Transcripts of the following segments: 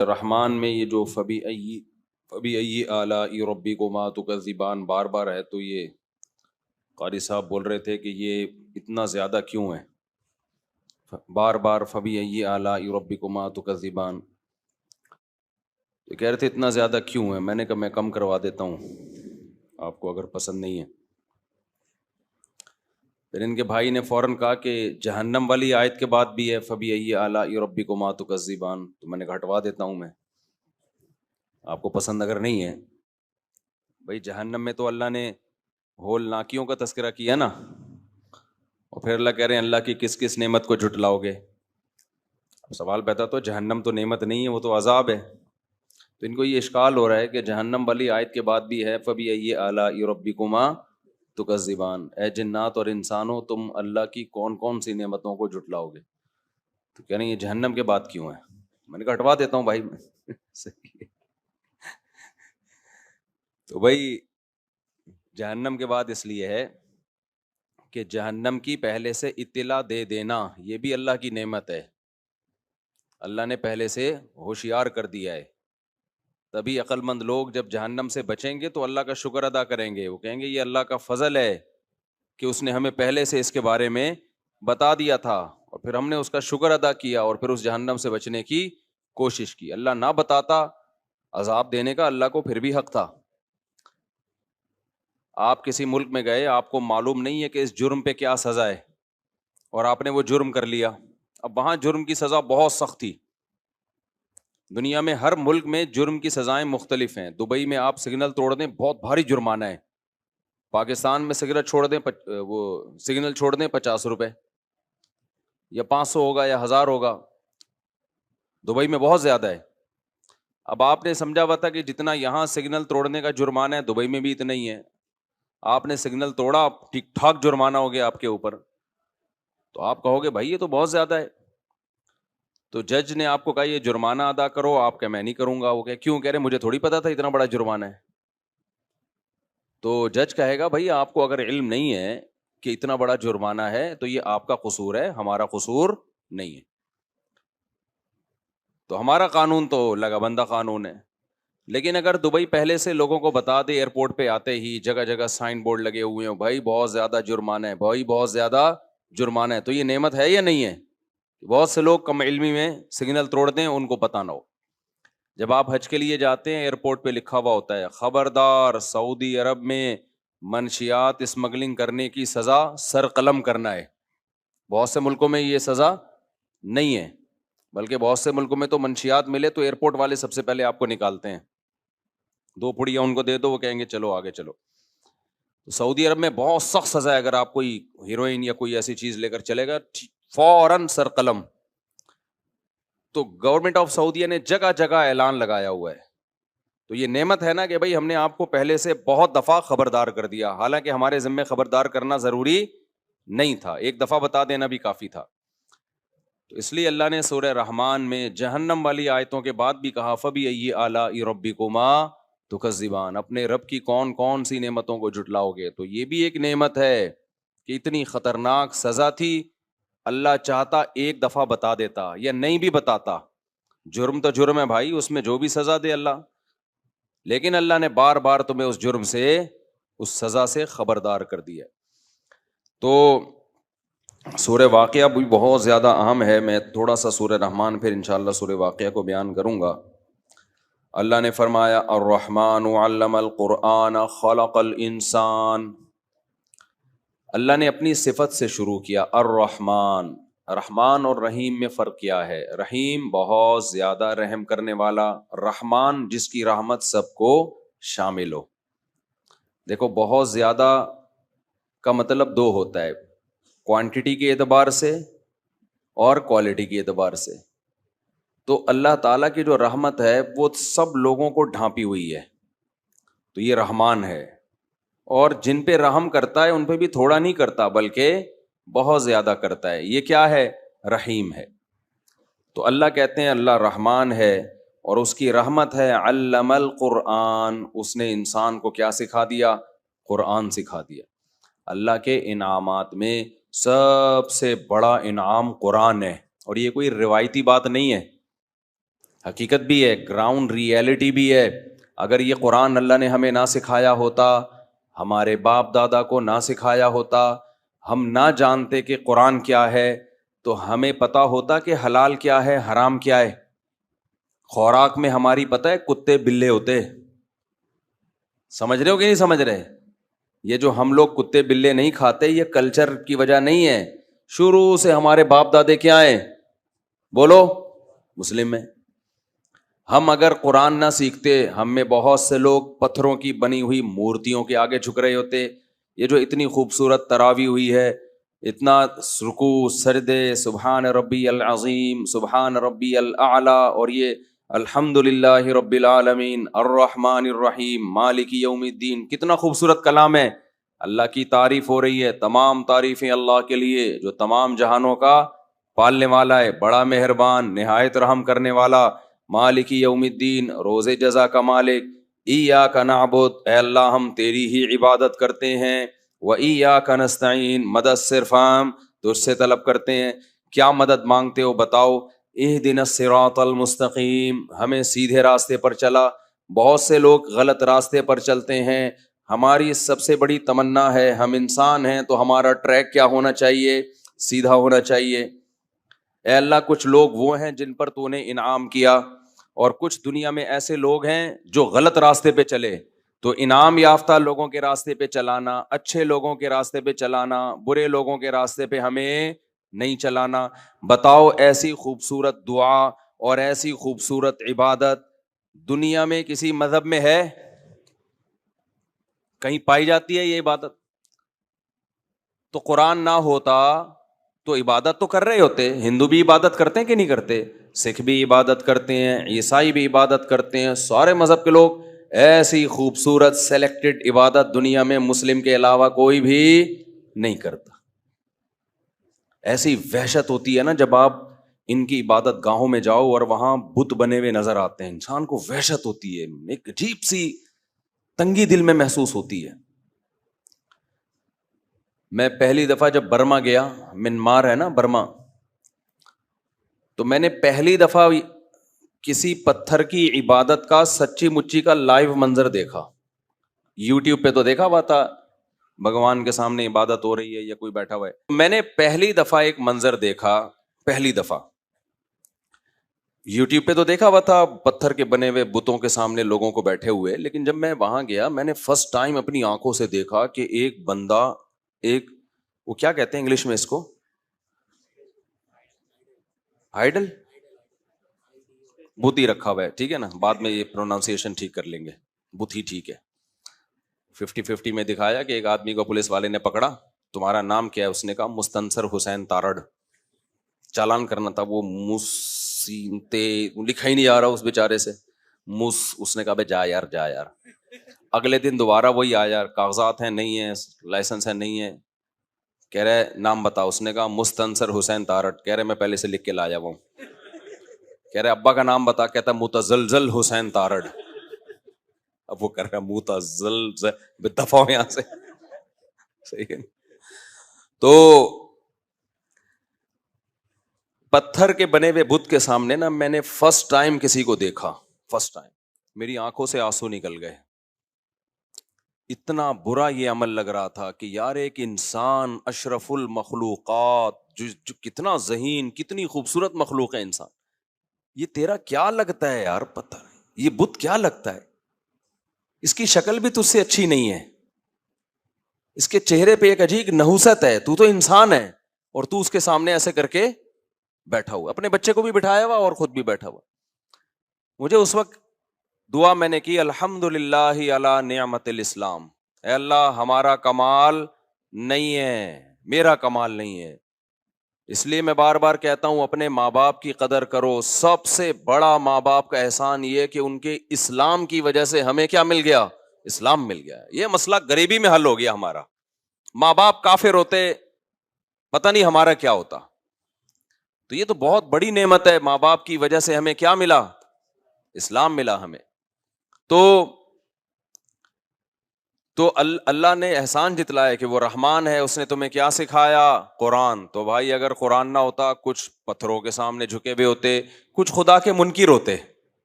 رحمان میں یہ جو فبی ای آلاء ربکما تکذبان بار بار ہے، تو یہ قاری صاحب بول رہے تھے کہ یہ اتنا زیادہ کیوں ہے، بار بار فبی ای آلاء ربکما تکذبان، تو کہہ رہے تھے اتنا زیادہ کیوں ہے۔ میں نے کہا میں کم کروا دیتا ہوں آپ کو اگر پسند نہیں ہے۔ پھر ان کے بھائی نے فوراً کہا کہ جہنم والی آیت کے بعد بھی ہے فبی ای آلاء ربکما تکذبان، تو میں نے کہا ہٹوا دیتا ہوں میں، آپ کو پسند اگر نہیں ہے۔ بھائی جہنم میں تو اللہ نے ہول ناکیوں کا تذکرہ کیا نا، اور پھر اللہ کہہ رہے ہیں اللہ کی کس کس نعمت کو جھٹلاؤ گے۔ اب سوال پیدا تو جہنم تو نعمت نہیں ہے، وہ تو عذاب ہے۔ تو ان کو یہ اشکال ہو رہا ہے کہ جہنم والی آیت کے بعد بھی ہے فبی ای آلاء ربکما تکذبان، اے جنات اور انسانوں تم اللہ کی کون کون سی نعمتوں کو جھٹلاؤ گے۔ تو کہہ رہے ہیں یہ جہنم کے بعد کیوں ہے؟ میں نے کہا ہٹوا دیتا ہوں بھائی میں صحیح ہے۔ تو بھائی جہنم کے بعد اس لیے ہے کہ جہنم کی پہلے سے اطلاع دے دینا یہ بھی اللہ کی نعمت ہے، اللہ نے پہلے سے ہوشیار کر دیا ہے۔ تبھی عقل مند لوگ جب جہنم سے بچیں گے تو اللہ کا شکر ادا کریں گے، وہ کہیں گے یہ اللہ کا فضل ہے کہ اس نے ہمیں پہلے سے اس کے بارے میں بتا دیا تھا، اور پھر ہم نے اس کا شکر ادا کیا اور پھر اس جہنم سے بچنے کی کوشش کی۔ اللہ نہ بتاتا عذاب دینے کا اللہ کو پھر بھی حق تھا۔ آپ کسی ملک میں گئے، آپ کو معلوم نہیں ہے کہ اس جرم پہ کیا سزا ہے، اور آپ نے وہ جرم کر لیا۔ اب وہاں جرم کی سزا بہت سخت تھی۔ دنیا میں ہر ملک میں جرم کی سزائیں مختلف ہیں۔ دبئی میں آپ سگنل توڑ دیں بہت بھاری جرمانہ ہے، پاکستان میں سگنل چھوڑ دیں وہ سگنل چھوڑ دیں 50 روپے یا 500 ہوگا یا 1000 ہوگا، دبئی میں بہت زیادہ ہے۔ اب آپ نے سمجھا ہوا تھا کہ جتنا یہاں سگنل توڑنے کا جرمانہ ہے دبئی میں بھی اتنا ہی ہے، آپ نے سگنل توڑا ٹھیک ٹھاک جرمانہ ہو گیا آپ کے اوپر، تو آپ کہو گے بھائی یہ تو بہت زیادہ ہے۔ تو جج نے آپ کو کہا یہ جرمانہ ادا کرو، آپ کہ میں نہیں کروں گا۔ وہ کہ کیوں؟ کہہ رہے مجھے تھوڑی پتا تھا اتنا بڑا جرمانہ ہے۔ تو جج کہے گا بھائی آپ کو اگر علم نہیں ہے کہ اتنا بڑا جرمانہ ہے تو یہ آپ کا قصور ہے، ہمارا قصور نہیں ہے۔ تو ہمارا قانون تو لگا بندہ قانون ہے، لیکن اگر دبئی پہلے سے لوگوں کو بتا دے، ایئرپورٹ پہ آتے ہی جگہ جگہ سائن بورڈ لگے ہوئے ہیں بھائی بہت زیادہ جرمانہ ہے، بھائی بہت زیادہ جرمانہ ہے، تو یہ نعمت ہے یا نہیں ہے؟ بہت سے لوگ کم علمی میں سگنل توڑ دیں، ان کو پتہ نہ ہو۔ جب آپ حج کے لیے جاتے ہیں ایئرپورٹ پہ لکھا ہوا ہوتا ہے خبردار سعودی عرب میں منشیات اسمگلنگ کرنے کی سزا سر قلم کرنا ہے۔ بہت سے ملکوں میں یہ سزا نہیں ہے، بلکہ بہت سے ملکوں میں تو منشیات ملے تو ایئرپورٹ والے سب سے پہلے آپ کو نکالتے ہیں، 2 پڑیاں ان کو دے دو، وہ کہیں گے چلو آگے چلو۔ تو سعودی عرب میں بہت سخت سزا ہے، اگر آپ کوئی ہیروئن یا کوئی ایسی چیز لے کر چلے گا فوراً سر قلم۔ تو گورنمنٹ آف سعودیہ نے جگہ جگہ اعلان لگایا ہوا ہے۔ تو یہ نعمت ہے نا کہ بھائی ہم نے آپ کو پہلے سے بہت دفعہ خبردار کر دیا، حالانکہ ہمارے ذمہ خبردار کرنا ضروری نہیں تھا، ایک دفعہ بتا دینا بھی کافی تھا۔ تو اس لیے اللہ نے سورہ رحمان میں جہنم والی آیتوں کے بعد بھی کہا فبی ای آلاء ربکما تکذبان، اپنے رب کی کون کون سی نعمتوں کو جھٹلاؤ گے۔ تو یہ بھی ایک نعمت ہے کہ اتنی خطرناک سزا تھی، اللہ چاہتا ایک دفعہ بتا دیتا یا نہیں بھی بتاتا، جرم تو جرم ہے بھائی، اس میں جو بھی سزا دے اللہ، لیکن اللہ نے بار بار تمہیں اس جرم سے، اس سزا سے خبردار کر دیا۔ تو سورہ واقعہ بھی بہت زیادہ اہم ہے، میں تھوڑا سا سورہ رحمان پھر انشاءاللہ سورہ واقعہ کو بیان کروں گا۔ اللہ نے فرمایا الرحمن علم القرآن خلق الانسان، اللہ نے اپنی صفت سے شروع کیا الرحمن۔ رحمان اور رحیم میں فرق کیا ہے؟ رحیم بہت زیادہ رحم کرنے والا، رحمان جس کی رحمت سب کو شامل ہو۔ دیکھو بہت زیادہ کا مطلب 2 ہوتا ہے، کوانٹٹی کے اعتبار سے اور کوالٹی کے اعتبار سے۔ تو اللہ تعالیٰ کی جو رحمت ہے وہ سب لوگوں کو ڈھانپی ہوئی ہے، تو یہ رحمان ہے۔ اور جن پہ رحم کرتا ہے ان پہ بھی تھوڑا نہیں کرتا بلکہ بہت زیادہ کرتا ہے، یہ کیا ہے؟ رحیم ہے۔ تو اللہ کہتے ہیں اللہ رحمان ہے اور اس کی رحمت ہے علم القرآن، اس نے انسان کو کیا سکھا دیا؟ قرآن سکھا دیا۔ اللہ کے انعامات میں سب سے بڑا انعام قرآن ہے، اور یہ کوئی روایتی بات نہیں ہے حقیقت بھی ہے, گراؤنڈ ریئلٹی بھی ہے. اگر یہ قرآن اللہ نے ہمیں نہ سکھایا ہوتا, ہمارے باپ دادا کو نہ سکھایا ہوتا, ہم نہ جانتے کہ قرآن کیا ہے, تو ہمیں پتا ہوتا کہ حلال کیا ہے حرام کیا ہے. خوراک میں ہماری پتہ ہے کتے بلے ہوتے, سمجھ رہے ہو کہ نہیں سمجھ رہے؟ یہ جو ہم لوگ کتے بلے نہیں کھاتے, یہ کلچر کی وجہ نہیں ہے, شروع سے ہمارے باپ دادے کیا ہیں, بولو, مسلم ہیں. ہم اگر قرآن نہ سیکھتے, ہم میں بہت سے لوگ پتھروں کی بنی ہوئی مورتیوں کے آگے جھک رہے ہوتے. یہ جو اتنی خوبصورت تراویح ہوئی ہے, اتنا رکوع سجدے, سبحان ربی العظیم, سبحان ربی الاعلی, اور یہ الحمد للہ رب العالمین الرحمن الرحیم مالک یوم الدین, کتنا خوبصورت کلام ہے. اللہ کی تعریف ہو رہی ہے, تمام تعریفیں اللہ کے لیے جو تمام جہانوں کا پالنے والا ہے, بڑا مہربان, نہایت رحم کرنے والا, مالک یوم الدین, روز جزا کا مالک. ایاک نعبد, اے اللہ ہم تیری ہی عبادت کرتے ہیں, و ایاک نستعین, مدد صرف ہم تجھ سے طلب کرتے ہیں. کیا مدد مانگتے ہو بتاؤ؟ اہدنا الصراط المستقیم, ہمیں سیدھے راستے پر چلا. بہت سے لوگ غلط راستے پر چلتے ہیں. ہماری سب سے بڑی تمنا ہے, ہم انسان ہیں تو ہمارا ٹریک کیا ہونا چاہیے, سیدھا ہونا چاہیے. اے اللہ کچھ لوگ وہ ہیں جن پر تو نے انعام کیا, اور کچھ دنیا میں ایسے لوگ ہیں جو غلط راستے پہ چلے, تو انعام یافتہ لوگوں کے راستے پہ چلانا, اچھے لوگوں کے راستے پہ چلانا, برے لوگوں کے راستے پہ ہمیں نہیں چلانا. بتاؤ ایسی خوبصورت دعا اور ایسی خوبصورت عبادت دنیا میں کسی مذہب میں ہے؟ کہیں پائی جاتی ہے یہ عبادت؟ تو قرآن نہ ہوتا تو عبادت تو کر رہے ہوتے. ہندو بھی عبادت کرتے ہیں کہ نہیں کرتے, سکھ بھی عبادت کرتے ہیں, عیسائی بھی عبادت کرتے ہیں, سارے مذہب کے لوگ. ایسی خوبصورت سلیکٹڈ عبادت دنیا میں مسلم کے علاوہ کوئی بھی نہیں کرتا. ایسی وحشت ہوتی ہے نا جب آپ ان کی عبادت گاہوں میں جاؤ اور وہاں بت بنے ہوئے نظر آتے ہیں, انسان کو وحشت ہوتی ہے, ایک عجیب سی تنگی دل میں محسوس ہوتی ہے. میں پہلی دفعہ جب برما گیا, منمار ہے نا برما, تو میں نے پہلی دفعہ کسی پتھر کی عبادت کا سچی مچی کا لائیو منظر دیکھا. یوٹیوب پہ تو دیکھا ہوا تھا, بھگوان کے سامنے عبادت ہو رہی ہے یا کوئی بیٹھا ہوا ہے. میں نے پہلی دفعہ ایک منظر دیکھا, پہلی دفعہ. یوٹیوب پہ تو دیکھا ہوا تھا پتھر کے بنے ہوئے بتوں کے سامنے لوگوں کو بیٹھے ہوئے, لیکن جب میں وہاں گیا میں نے فرسٹ ٹائم اپنی آنکھوں سے دیکھا کہ ایک بندہ, ایک وہ کیا کہتے ہیں انگلش میں اس کو, آئیڈل, بت ہی رکھا ہوا ہے, ٹھیک ہے نا, بعد میں یہ پروناؤنسیشن ٹھیک کر لیں گے, بت ہی ٹھیک ہے. 50-50 میں دکھایا کہ ایک آدمی کو پولیس والے نے پکڑا, تمہارا نام کیا ہے؟ اس نے کہا مستنصر حسین تارڑ. چالان کرنا تھا, وہ مسینتے لکھا ہی نہیں آ رہا اس بیچارے سے, اس نے کہا بے جا یار جا یار. اگلے دن دوبارہ وہی آیا, کاغذات ہیں نہیں ہیں, لائسنس ہے نہیں ہے, کہہ رہے نام بتا. اس نے کہا مستنصر حسین تارڑ. کہہ رہے میں پہلے سے لکھ کے لایا ہوں. کہہ رہے ابا کا نام بتا. کہتا متزلزل حسین تارڑ. اب وہ کر رہا متزلزل, دفعہ ہو یہاں سے, صحیح ہے. تو پتھر کے بنے ہوئے بت کے سامنے نا میں نے فرسٹ ٹائم کسی کو دیکھا, فرسٹ ٹائم میری آنکھوں سے آنسو نکل گئے. اتنا برا یہ عمل لگ رہا تھا کہ یار ایک انسان اشرف المخلوقات, جو کتنا ذہین, کتنی خوبصورت مخلوق ہے انسان, یہ تیرا کیا لگتا ہے یار؟ پتہ نہیں یہ بت کیا لگتا ہے, اس کی شکل بھی تجھ سے اچھی نہیں ہے, اس کے چہرے پہ ایک عجیب نحوست ہے, تو انسان ہے اور تو اس کے سامنے ایسے کر کے بیٹھا ہوا, اپنے بچے کو بھی بٹھایا ہوا اور خود بھی بیٹھا ہوا. مجھے اس وقت دعا میں نے کی, الحمدللہ علی نعمت الاسلام, اے اللہ ہمارا کمال نہیں ہے, میرا کمال نہیں ہے, اس لیے میں بار بار کہتا ہوں اپنے ماں باپ کی قدر کرو. سب سے بڑا ماں باپ کا احسان یہ کہ ان کے اسلام کی وجہ سے ہمیں کیا مل گیا؟ اسلام مل گیا. یہ مسئلہ غریبی میں حل ہو گیا ہمارا. ماں باپ کافر ہوتے پتہ نہیں ہمارا کیا ہوتا. تو یہ تو بہت بڑی نعمت ہے, ماں باپ کی وجہ سے ہمیں کیا ملا؟ اسلام ملا ہمیں. تو تو اللہ نے احسان جتلایا کہ وہ رحمان ہے، اس نے تمہیں کیا سکھایا؟ قرآن. تو بھائی اگر قرآن نہ ہوتا، کچھ پتھروں کے سامنے جھکے ہوئے ہوتے، کچھ خدا کے منکر ہوتے،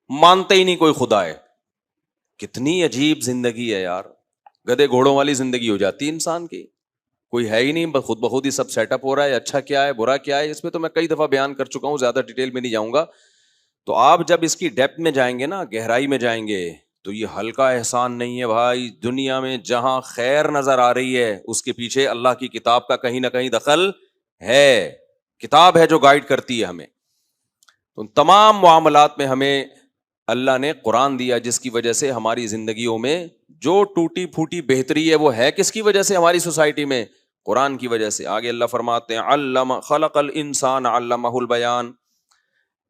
مانتے ہی نہیں کوئی خدا ہے. کتنی عجیب زندگی ہے یار، گدے گھوڑوں والی زندگی ہو جاتی ہے انسان کی. کوئی ہے ہی نہیں، خود بخود ہی سب سیٹ اپ ہو رہا ہے. اچھا کیا ہے، برا کیا ہے، اس میں تو میں کئی دفعہ بیان کر چکا ہوں، زیادہ ڈیٹیل میں نہیں جاؤں گا. تو آپ جب اس کی ڈیپتھ میں جائیں گے نا، گہرائی میں جائیں گے، تو یہ ہلکا احسان نہیں ہے بھائی. دنیا میں جہاں خیر نظر آ رہی ہے، اس کے پیچھے اللہ کی کتاب کا کہیں نہ کہیں دخل ہے. کتاب ہے جو گائیڈ کرتی ہے ہمیں. تو تمام معاملات میں ہمیں اللہ نے قرآن دیا، جس کی وجہ سے ہماری زندگیوں میں جو ٹوٹی پھوٹی بہتری ہے وہ ہے کس کی وجہ سے؟ ہماری سوسائٹی میں قرآن کی وجہ سے. آگے اللہ فرماتے ہیں علم خلق الانسان علمہ البیان.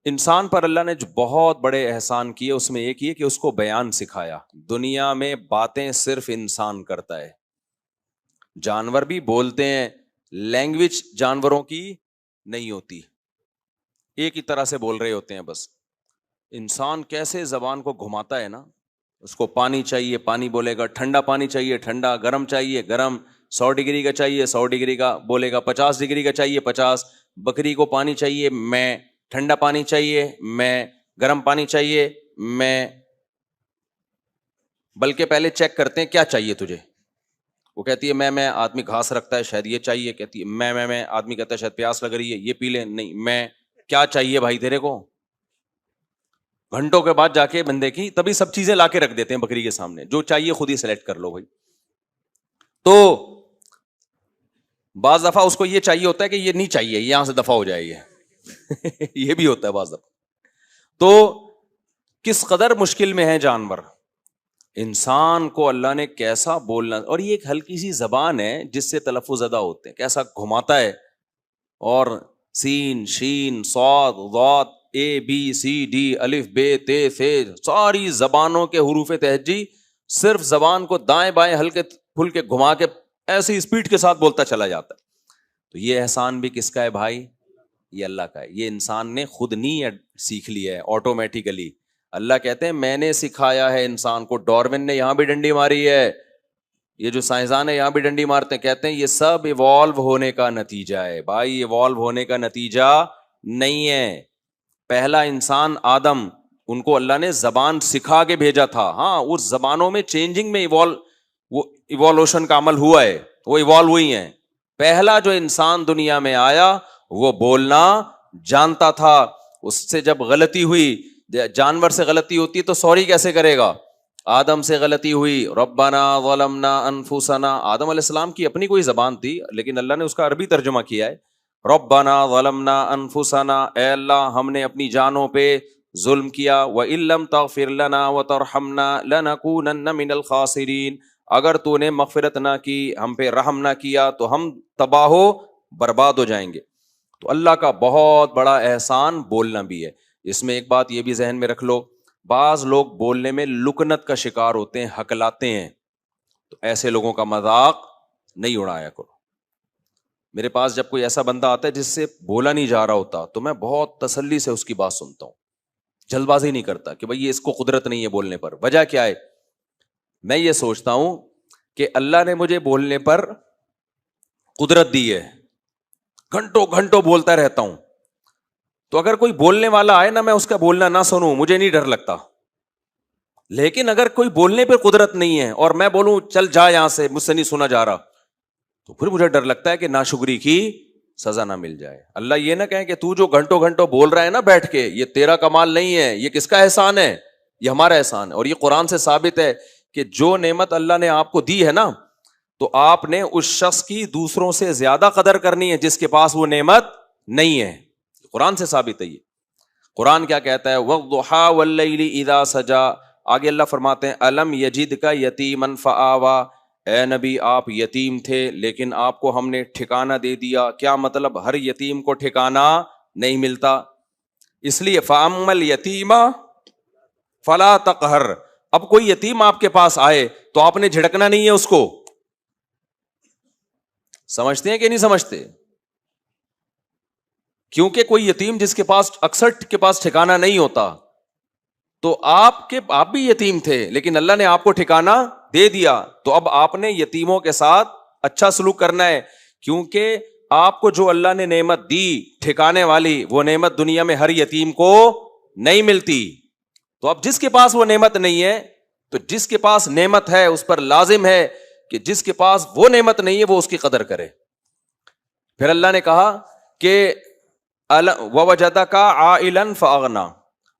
انسان پر اللہ نے جو بہت بڑے احسان کیے، اس میں ایک یہ کہ اس کو بیان سکھایا. دنیا میں باتیں صرف انسان کرتا ہے، جانور بھی بولتے ہیں، لینگویج جانوروں کی نہیں ہوتی، ایک ہی طرح سے بول رہے ہوتے ہیں بس. انسان کیسے زبان کو گھماتا ہے نا، اس کو پانی چاہیے پانی بولے گا، ٹھنڈا پانی چاہیے ٹھنڈا، گرم چاہیے گرم، 100 ڈگری کا چاہیے 100 ڈگری کا بولے گا، 50 ڈگری کا چاہیے 50. بکری کو پانی چاہیے میں، ٹھنڈا پانی چاہیے میں، گرم پانی چاہیے میں. بلکہ پہلے چیک کرتے ہیں کیا چاہیے تجھے. وہ کہتی ہے میں آدمی گھاس رکھتا ہے شاید یہ چاہیے، کہتی ہے میں آدمی کہتا ہے شاید پیاس لگ رہی ہے یہ پی لیں، نہیں میں. کیا چاہیے بھائی تیرے کو؟ گھنٹوں کے بعد جا کے بندے کی تبھی سب چیزیں لا کے رکھ دیتے ہیں بکری کے سامنے، جو چاہیے خود ہی سلیکٹ کر لو بھائی. تو بعض دفعہ اس کو یہ چاہیے ہوتا ہے کہ یہ نہیں چاہیے، یہاں سے دفعہ ہو جائے یہ بھی ہوتا ہے بعض دفعہ. تو کس قدر مشکل میں ہے جانور. انسان کو اللہ نے کیسا بولنا، اور یہ ایک ہلکی سی زبان ہے جس سے تلفظ ادا ہوتے ہیں، کیسا گھماتا ہے. اور سین شین صاد ضاد اے بی سی ڈی الف بے تے ثے، ساری زبانوں کے حروف تہجی صرف زبان کو دائیں بائیں ہلکے پھلکے گھما کے ایسی اسپیڈ کے ساتھ بولتا چلا جاتا ہے. تو یہ احسان بھی کس کا ہے بھائی؟ یہ اللہ کا ہے. یہ انسان نے خود نہیں سیکھ لیا ہے آٹومیٹیکلی. اللہ کہتے ہیں میں نے سکھایا ہے انسان کو. ڈارون نے یہاں بھی ڈنڈی ماری ہے، یہ جو سائنسدان ہے یہاں بھی ڈنڈی مارتے ہیں، کہتے ہیں یہ سب ایوالو ہونے کا نتیجہ ہے. بھائی ایوالو ہونے کا نتیجہ نہیں ہے. پہلا انسان آدم، ان کو اللہ نے زبان سکھا کے بھیجا تھا. ہاں اس زبانوں میں چینجنگ میں وہ ایوالوشن کا عمل ہوا ہے، وہ ایوالو ہوئی ہیں. پہلا جو انسان دنیا میں آیا وہ بولنا جانتا تھا. اس سے جب غلطی ہوئی، جانور سے غلطی ہوتی ہے تو سوری کیسے کرے گا؟ آدم سے غلطی ہوئی، ربنا ظلمنا انفسنا. آدم علیہ السلام کی اپنی کوئی زبان تھی لیکن اللہ نے اس کا عربی ترجمہ کیا ہے. ربنا ظلمنا انفسنا، اے اللہ ہم نے اپنی جانوں پہ ظلم کیا. وَإِن لَّمْ تَغْفِرْ لَنَا وَتَرْحَمْنَا لَنَكُونَنَّ مِنَ الْخَاسِرِينَ. اگر تو نے مغفرت نہ کی، ہم پہ رحم نہ کیا تو ہم تباہ و برباد ہو جائیں گے. تو اللہ کا بہت بڑا احسان بولنا بھی ہے. اس میں ایک بات یہ بھی ذہن میں رکھ لو، بعض لوگ بولنے میں لکنت کا شکار ہوتے ہیں، ہکلاتے ہیں. تو ایسے لوگوں کا مذاق نہیں اڑایا کرو. میرے پاس جب کوئی ایسا بندہ آتا ہے جس سے بولا نہیں جا رہا ہوتا تو میں بہت تسلی سے اس کی بات سنتا ہوں، جلد بازی نہیں کرتا کہ بھئی یہ اس کو قدرت نہیں ہے بولنے پر. وجہ کیا ہے؟ میں یہ سوچتا ہوں کہ اللہ نے مجھے بولنے پر قدرت دی ہے، گھنٹوں گھنٹوں بولتا رہتا ہوں. تو اگر کوئی بولنے والا آئے نا، میں اس کا بولنا نہ سنوں، مجھے نہیں ڈر لگتا. لیکن اگر کوئی بولنے پہ قدرت نہیں ہے اور میں بولوں چل جا یہاں سے، مجھ سے نہیں سنا جا رہا، تو پھر مجھے ڈر لگتا ہے کہ ناشکری کی سزا نہ مل جائے. اللہ یہ نہ کہے کہ تو جو گھنٹوں گھنٹوں بول رہا ہے نا بیٹھ کے، یہ تیرا کمال نہیں ہے، یہ کس کا احسان ہے؟ یہ ہمارا احسان ہے. اور یہ قرآن سے ثابت ہے کہ جو نعمت اللہ نے آپ کو دی ہے نا، تو آپ نے اس شخص کی دوسروں سے زیادہ قدر کرنی ہے جس کے پاس وہ نعمت نہیں ہے. قرآن سے ثابت ہے یہ. قرآن کیا کہتا ہے؟ وَالضُّحَىٰ وَاللَّيْلِ إِذَا سَجَىٰ. آگے اللہ فرماتے ہیں أَلَمْ يَجِدْكَ يَتِيمًا فَآوَىٰ. اے نبی آپ یتیم تھے لیکن آپ کو ہم نے ٹھکانہ دے دیا. کیا مطلب؟ ہر یتیم کو ٹھکانہ نہیں ملتا، اس لیے فَأَمَّا الْيَتِيمَ فَلَا تَقْهَرْ. اب کوئی یتیم آپ کے پاس آئے تو آپ نے جھڑکنا نہیں ہے اس کو. سمجھتے ہیں کہ نہیں سمجھتے؟ کیونکہ کوئی یتیم جس کے پاس اکثر کے پاس ٹھکانہ نہیں ہوتا، تو آپ بھی یتیم تھے لیکن اللہ نے آپ کو ٹھکانہ دے دیا تو اب آپ نے یتیموں کے ساتھ اچھا سلوک کرنا ہے، کیونکہ آپ کو جو اللہ نے نعمت دی ٹھکانے والی، وہ نعمت دنیا میں ہر یتیم کو نہیں ملتی. تو اب جس کے پاس وہ نعمت نہیں ہے، تو جس کے پاس نعمت ہے اس پر لازم ہے کہ جس کے پاس وہ نعمت نہیں ہے وہ اس کی قدر کرے. پھر اللہ نے کہا کہ وَوَجَدَكَ عَائِلًا فَأَغْنَىٰ،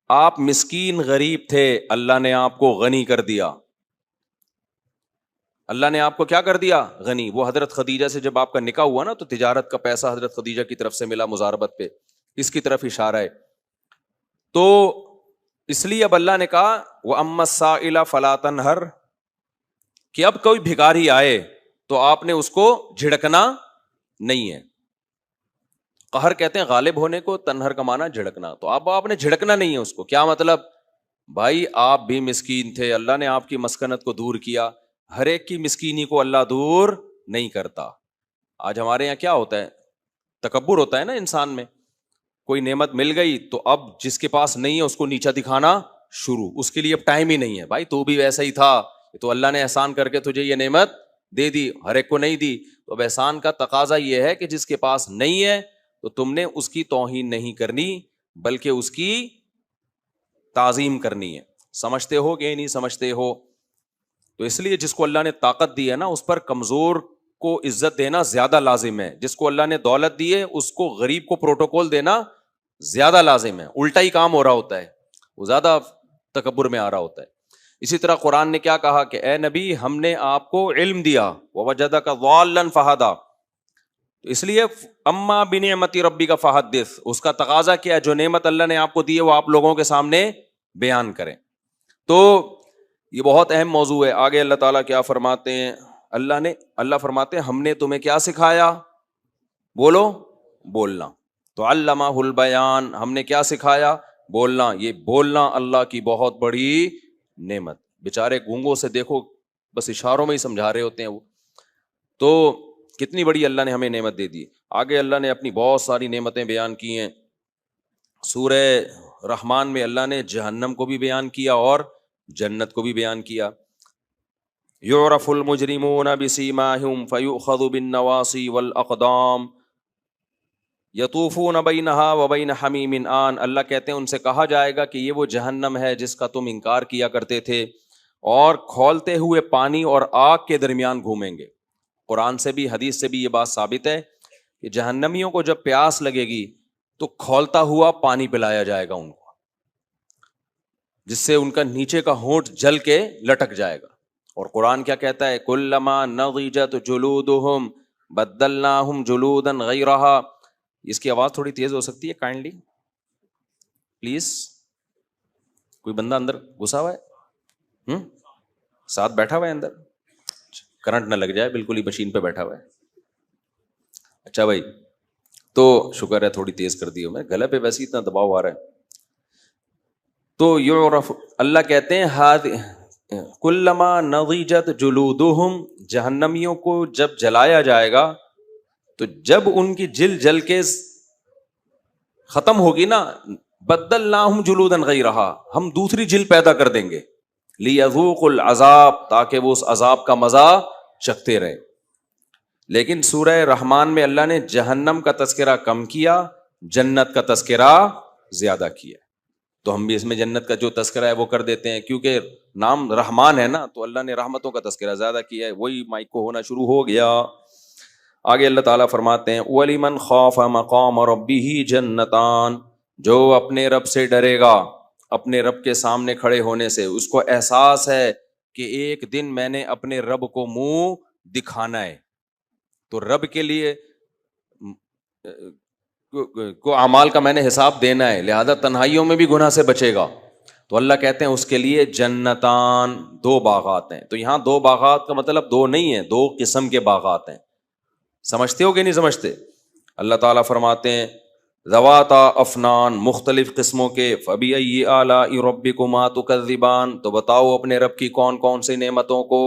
آپ مسکین غریب تھے، اللہ نے آپ کو غنی کر دیا. اللہ نے آپ کو کیا کر دیا؟ غنی. وہ حضرت خدیجہ سے جب آپ کا نکاح ہوا نا تو تجارت کا پیسہ حضرت خدیجہ کی طرف سے ملا مزاربت پہ، اس کی طرف اشارہ ہے. تو اس لیے اب اللہ نے کہا وَأَمَّا السَّائِلَ فَلَا تَنْهَرْ، کہ اب کوئی بھکاری آئے تو آپ نے اس کو جھڑکنا نہیں ہے. قہر کہتے ہیں غالب ہونے کو، تنہر کا معنی جھڑکنا. تو اب آپ نے جھڑکنا نہیں ہے اس کو. کیا مطلب؟ بھائی آپ بھی مسکین تھے، اللہ نے آپ کی مسکنت کو دور کیا. ہر ایک کی مسکینی کو اللہ دور نہیں کرتا. آج ہمارے یہاں کیا ہوتا ہے؟ تکبر ہوتا ہے نا انسان میں. کوئی نعمت مل گئی تو اب جس کے پاس نہیں ہے اس کو نیچا دکھانا شروع. اس کے لیے اب ٹائم ہی نہیں ہے. بھائی تو بھی ویسا ہی تھا، تو اللہ نے احسان کر کے تجھے یہ نعمت دے دی، ہر ایک کو نہیں دی. تو اب احسان کا تقاضا یہ ہے کہ جس کے پاس نہیں ہے تو تم نے اس کی توہین نہیں کرنی بلکہ اس کی تعظیم کرنی ہے. سمجھتے ہو کہ نہیں سمجھتے ہو؟ تو اس لیے جس کو اللہ نے طاقت دی ہے نا اس پر کمزور کو عزت دینا زیادہ لازم ہے. جس کو اللہ نے دولت دی ہے اس کو غریب کو پروٹوکول دینا زیادہ لازم ہے. الٹا ہی کام ہو رہا ہوتا ہے، وہ زیادہ تکبر میں آ رہا ہوتا ہے. اسی طرح قرآن نے کیا کہا کہ اے نبی ہم نے آپ کو علم دیا، وَوَجَدَكَ ضَالًّا فَهَدَىٰ. تو اس لیے اما بنعمت ربک فحدث، اس کا تقاضا کیا ہے جو نعمت اللہ نے آپ کو دی ہے وہ آپ لوگوں کے سامنے بیان کریں. تو یہ بہت اہم موضوع ہے. آگے اللہ تعالیٰ کیا فرماتے ہیں؟ اللہ فرماتے ہیں ہم نے تمہیں کیا سکھایا؟ بولو، بولنا. تو علمہ البیان، ہم نے کیا سکھایا؟ بولنا. یہ بولنا اللہ کی بہت بڑی نعمت. بیچارے گونگوں سے دیکھو بس اشاروں میں ہی سمجھا رہے ہوتے ہیں وہ. تو کتنی بڑی اللہ نے ہمیں نعمت دے دی. آگے اللہ نے اپنی بہت ساری نعمتیں بیان کی ہیں. سورہ رحمان میں اللہ نے جہنم کو بھی بیان کیا اور جنت کو بھی بیان کیا. یعرف المجرمون بسیماہم فیؤخذ بالنواصی والاقدام یطوفون بینہا وبین حمیم آن. اللہ کہتے ہیں ان سے کہا جائے گا کہ یہ وہ جہنم ہے جس کا تم انکار کیا کرتے تھے، اور کھولتے ہوئے پانی اور آگ کے درمیان گھومیں گے. قرآن سے بھی حدیث سے بھی یہ بات ثابت ہے کہ جہنمیوں کو جب پیاس لگے گی تو کھولتا ہوا پانی پلایا جائے گا ان کو، جس سے ان کا نیچے کا ہونٹ جل کے لٹک جائے گا. اور قرآن کیا کہتا ہے؟ کلما نضجت جلودہم بدلناہم جلودا غیرہا. اس کی آواز تھوڑی تیز ہو سکتی ہے کائنڈلی پلیز. کوئی بندہ اندر گھسا ہوا ہے؟ ساتھ بیٹھا ہوا ہے اندر؟ کرنٹ نہ لگ جائے، بالکل ہی مشین پہ بیٹھا ہوا ہے. اچھا بھائی، تو شکر ہے تھوڑی تیز کر دی ہو. میں گلے پہ ویسے اتنا دباؤ آ رہا ہے. تو یعرف، اللہ کہتے ہیں کلما نضجت جلودہم، جہنمیوں کو جب جلایا جائے گا تو جب ان کی جل جل کے ختم ہوگی نا، بدلناہم جلودا غیرہا، ہم دوسری جل پیدا کر دیں گے. لیذوقوا العذاب، تاکہ وہ اس عذاب کا مزہ چکھتے رہے. لیکن سورہ رحمان میں اللہ نے جہنم کا تذکرہ کم کیا، جنت کا تذکرہ زیادہ کیا. تو ہم بھی اس میں جنت کا جو تذکرہ ہے وہ کر دیتے ہیں، کیونکہ نام رحمان ہے نا، تو اللہ نے رحمتوں کا تذکرہ زیادہ کیا ہے. وہی مائک کو ہونا شروع ہو گیا. آگے اللہ تعالیٰ فرماتے ہیں وَلِمَنْ خَافَ مَقَامَ رَبِّهِ جَنَّتَانِ، جو اپنے رب سے ڈرے گا، اپنے رب کے سامنے کھڑے ہونے سے اس کو احساس ہے کہ ایک دن میں نے اپنے رب کو منہ دکھانا ہے، تو رب کے لیے کو اعمال کا میں نے حساب دینا ہے، لہذا تنہائیوں میں بھی گناہ سے بچے گا. تو اللہ کہتے ہیں اس کے لیے جنتان، دو باغات ہیں. تو یہاں دو باغات کا مطلب دو نہیں ہے، دو قسم کے باغات ہیں. سمجھتے ہو کہ نہیں سمجھتے؟ اللہ تعالیٰ فرماتے ہیں ذواتا افنان، مختلف قسموں کے. فبأي آلاء ربكما تكذبان، تو بتاؤ اپنے رب کی کون کون سی نعمتوں کو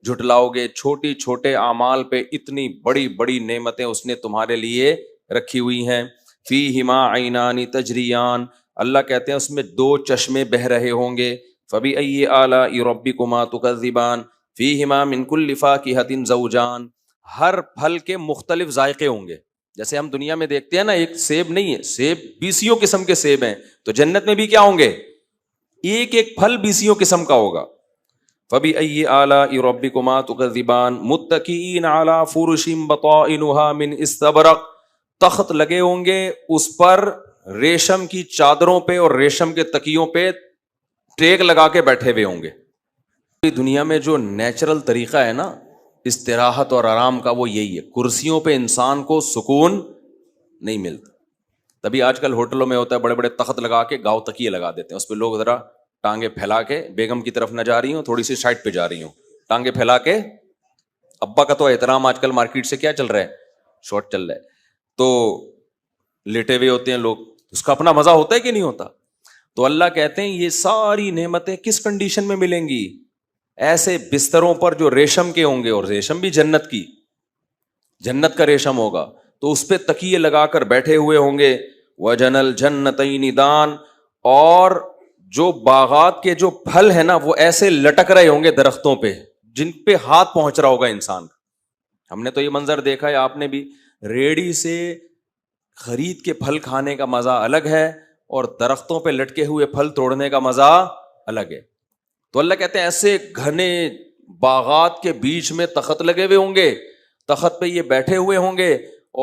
جھٹلاؤ گے. چھوٹی چھوٹے اعمال پہ اتنی بڑی بڑی نعمتیں اس نے تمہارے لیے رکھی ہوئی ہیں. فیہما عینان تجریان، اللہ کہتے ہیں اس میں دو چشمے بہہ رہے ہوں گے. فبأي آلاء ربكما تكذبان، فیہما من کل فاکہۃ زوجان، ہر پھل کے مختلف ذائقے ہوں گے. جیسے ہم دنیا میں دیکھتے ہیں نا، ایک سیب نہیں ہے، سیب بیسیوں قسم کے سیب ہیں، تو جنت میں بھی کیا ہوں گے؟ ایک ایک پھل بیسیوں قسم کا ہوگا. فَبِأَيِّ آلَاءِ رَبِّكُمَا تُكَذِّبَانِ مُتَّكِئِينَ عَلَىٰ فُرُشٍ بَطَائِنُهَا مِنْ اِسْتَبْرَقٍ، تخت لگے ہوں گے اس پر ریشم کی چادروں پہ اور ریشم کے تکیوں پہ ٹیک لگا کے بیٹھے ہوئے ہوں گے. دنیا میں جو نیچرل طریقہ ہے نا استراحت اور آرام کا، وہ یہی ہے. کرسیوں پہ انسان کو سکون نہیں ملتا. تبھی آج کل ہوٹلوں میں ہوتا ہے بڑے بڑے تخت لگا کے گاؤ تکیے لگا دیتے ہیں، اس پہ لوگ ذرا ٹانگیں پھیلا کے، بیگم کی طرف نہ جا رہی ہوں، تھوڑی سی سائڈ پہ جا رہی ہوں، ٹانگیں پھیلا کے. ابا کا تو احترام آج کل مارکیٹ سے کیا چل رہا ہے؟ شارٹ چل رہا ہے. تو لیٹے ہوئے ہوتے ہیں لوگ، اس کا اپنا مزہ ہوتا ہے کہ نہیں ہوتا؟ تو اللہ کہتے ہیں یہ ساری نعمتیں کس کنڈیشن میں ملیں گی؟ ایسے بستروں پر جو ریشم کے ہوں گے، اور ریشم بھی جنت کی، جنت کا ریشم ہوگا، تو اس پہ تکیے لگا کر بیٹھے ہوئے ہوں گے. وَجَنَى الْجَنَّتَيْنِ دَانٍ، اور جو باغات کے جو پھل ہیں نا وہ ایسے لٹک رہے ہوں گے درختوں پہ جن پہ ہاتھ پہنچ رہا ہوگا انسان کا. ہم نے تو یہ منظر دیکھا ہے، آپ نے بھی. ریڑی سے خرید کے پھل کھانے کا مزہ الگ ہے، اور درختوں پہ لٹکے ہوئے پھل توڑنے کا مزہ الگ ہے. تو اللہ کہتے ہیں ایسے گھنے باغات کے بیچ میں تخت لگے ہوئے ہوں گے، تخت پہ یہ بیٹھے ہوئے ہوں گے،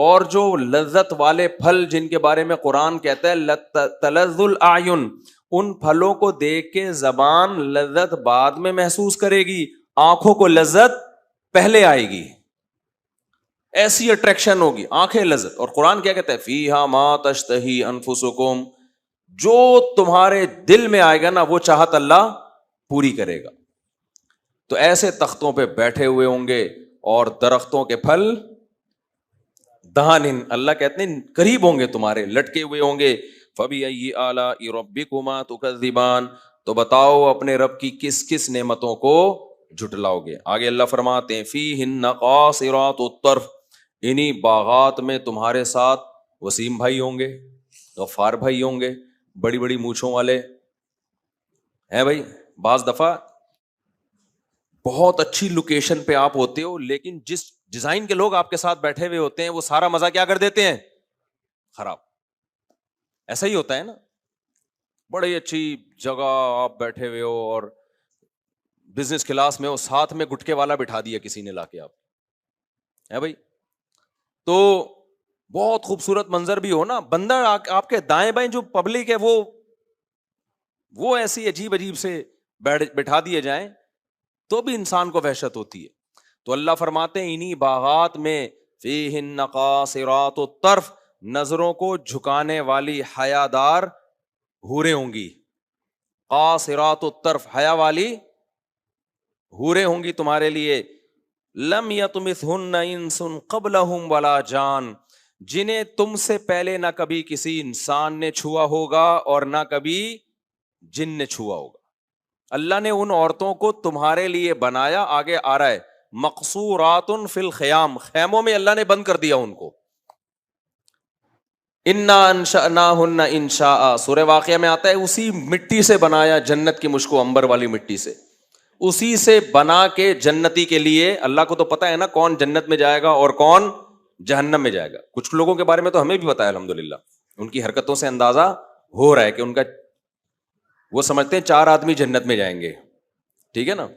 اور جو لذت والے پھل جن کے بارے میں قرآن کہتا ہے تلذ الاعین، ان پھلوں کو دیکھ کے زبان لذت بعد میں محسوس کرے گی، آنکھوں کو لذت پہلے آئے گی. ایسی اٹریکشن ہوگی، آنکھیں لذت. اور قرآن کیا کہتا ہے؟ فیہا ما تشتہی انفسکم، جو تمہارے دل میں آئے گا نا وہ چاہت اللہ پوری کرے گا. تو ایسے تختوں پہ بیٹھے ہوئے ہوں گے، اور درختوں کے پھل دہن، اللہ کہتے ہیں قریب ہوں گے تمہارے، لٹکے ہوئے ہوں گے. فَبِأَيِّ آلَاءِ رَبِّكُمَا تُكَذِّبَانِ، تو بتاؤ اپنے رب کی کس کس نعمتوں کو جھٹلاؤ گے. آگے اللہ فرماتے ہیں فِيهِنَّ قَاصِرَاتُ الطَّرْفِ، انہی باغات میں تمہارے ساتھ وسیم بھائی ہوں گے، غفار بھائی ہوں گے، بڑی بڑی مونچھوں والے ہیں بھائی. بعض دفعہ بہت اچھی لوکیشن پہ آپ ہوتے ہو، لیکن جس ڈیزائن کے لوگ آپ کے ساتھ بیٹھے ہوئے ہوتے ہیں وہ سارا مزہ کیا کر دیتے ہیں؟ خراب. ایسا ہی ہوتا ہے نا، بڑی اچھی جگہ آپ بیٹھے ہوئے ہو اور بزنس کلاس میں ہو، ساتھ میں گٹکے والا بٹھا دیا کسی نے لا کے، آپ ہے بھائی. تو بہت خوبصورت منظر بھی ہو نا، بندہ آپ کے دائیں بائیں جو پبلک ہے وہ ایسی عجیب عجیب سے بٹھا دیے جائیں تو بھی انسان کو وحشت ہوتی ہے. تو اللہ فرماتے ہیں انہی باغات میں فیہن قاصرات الطرف، نظروں کو جھکانے والی حیادار حوریں ہوں گی. قاصرات الطرف، حیا والی حوریں ہوں گی تمہارے لیے. لم یطمثہن انس قبلہم ولا جان، جنہیں تم سے پہلے نہ کبھی کسی انسان نے چھوا ہوگا اور نہ کبھی جن نے چھوا ہوگا. اللہ نے ان عورتوں کو تمہارے لیے بنایا، آگے آ رہا ہے مقصورات فی الخیام، خیموں میں اللہ نے بند کر دیا ان کو. انا انشأناہن انشاء، سورہ واقعہ میں آتا ہے اسی مٹی سے بنایا جنت کی مشک و عنبر والی مٹی سے، اسی سے بنا کے جنتی کے لیے. اللہ کو تو پتا ہے نا کون جنت میں جائے گا اور کون جہنم میں جائے گا. کچھ لوگوں کے بارے میں تو ہمیں بھی پتا ہے الحمدللہ، ان کی حرکتوں سے اندازہ ہو رہا ہے کہ ان کا، وہ سمجھتے ہیں 4 آدمی جنت میں جائیں گے، ٹھیک ہے نا.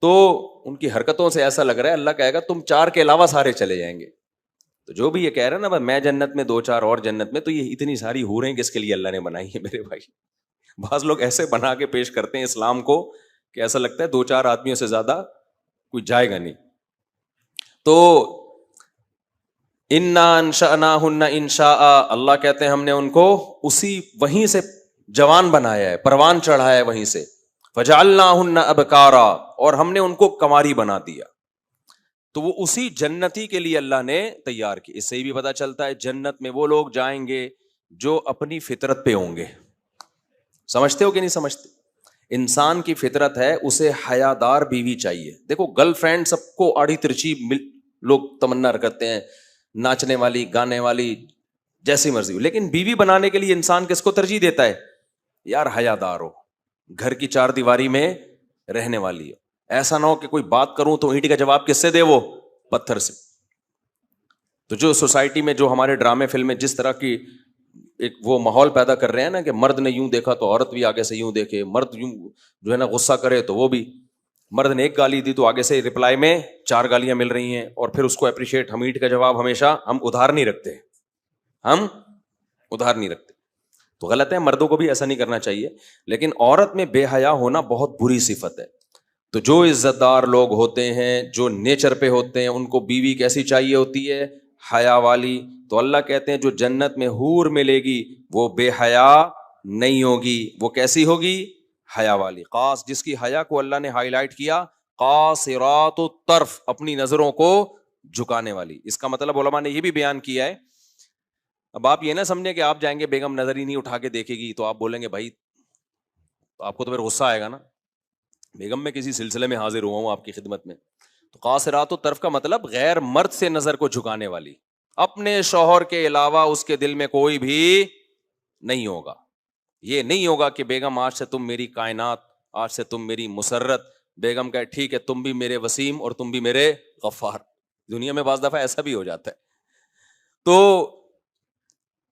تو ان کی حرکتوں سے ایسا لگ رہا ہے اللہ کہے گا تم 4 کے علاوہ سارے چلے جائیں گے. تو جو بھی یہ کہہ رہے ہیں نا میں جنت میں 2-4 اور جنت میں، تو یہ اتنی ساری حوریں کس کے لیے اللہ نے بنائی ہے میرے بھائی. بعض لوگ ایسے بنا کے پیش کرتے ہیں اسلام کو کہ ایسا لگتا ہے 2-4 آدمیوں سے زیادہ کوئی جائے گا نہیں. تو انا انشأناہن انشاء، اللہ کہتے ہیں ہم نے ان کو اسی وہیں سے جوان بنایا ہے، پروان چڑھایا ہے وہیں سے. فجعلناہن ابکارا، اور ہم نے ان کو کنواری بنا دیا. تو وہ اسی جنتی کے لیے اللہ نے تیار کی. اس سے بھی پتا چلتا ہے جنت میں وہ لوگ جائیں گے جو اپنی فطرت پہ ہوں گے. سمجھتے ہو کہ نہیں سمجھتے؟ انسان کی فطرت ہے اسے حیادار بیوی چاہیے. دیکھو گرل فرینڈ سب کو آڑی ترچی لوگ تمنا کرتے ہیں، ناچنے والی، گانے والی، جیسی مرضی ہو، لیکن بیوی بنانے کے لیے انسان کس کو ترجیح دیتا ہے؟ یار حیادار ہو، گھر کی 4 دیواری میں رہنے والی ہو. ایسا نہ ہو کہ کوئی بات کروں تو اینٹ کا جواب کس سے دے, وہ پتھر سے. تو جو سوسائٹی میں جو ہمارے ڈرامے فلمیں جس طرح کی ایک وہ ماحول پیدا کر رہے ہیں نا کہ مرد نے یوں دیکھا تو عورت بھی آگے سے یوں دیکھے, مرد یوں جو ہے نا غصہ کرے تو وہ بھی, مرد نے ایک گالی دی تو آگے سے رپلائی میں 4 گالیاں مل رہی ہیں, اور پھر اس کو اپریشیٹ. ہم اینٹ کا جواب ہمیشہ ہم ادھار نہیں رکھتے, ہم ادھار نہیں رکھتے, تو غلط ہے. مردوں کو بھی ایسا نہیں کرنا چاہیے, لیکن عورت میں بے حیا ہونا بہت بری صفت ہے. تو جو عزت دار لوگ ہوتے ہیں, جو نیچر پہ ہوتے ہیں, ان کو بیوی کیسی چاہیے ہوتی ہے, حیا والی. تو اللہ کہتے ہیں جو جنت میں حور ملے گی وہ بے حیا نہیں ہوگی, وہ کیسی ہوگی, حیا والی. خاص جس کی حیا کو اللہ نے ہائی لائٹ کیا, قاصرات الطرف, اپنی نظروں کو جھکانے والی. اس کا مطلب علماء نے یہ بھی بیان کیا ہے, اب آپ یہ نہ سمجھیں کہ آپ جائیں گے بیگم نظر ہی نہیں اٹھا کے دیکھے گی تو آپ بولیں گے بھائی, تو آپ کو تو پھر غصہ آئے گا نا, بیگم میں کسی سلسلے میں حاضر ہوا ہوں آپ کی خدمت میں. تو قاصرات الطرف کا مطلب غیر مرد سے نظر کو جھکانے والی, اپنے شوہر کے علاوہ اس کے دل میں کوئی بھی نہیں ہوگا. یہ نہیں ہوگا کہ بیگم آج سے تم میری کائنات, آج سے تم میری مسرت. بیگم کہے ٹھیک ہے تم بھی میرے وسیم اور تم بھی میرے غفار. دنیا میں بعض دفعہ ایسا بھی ہو جاتا ہے. تو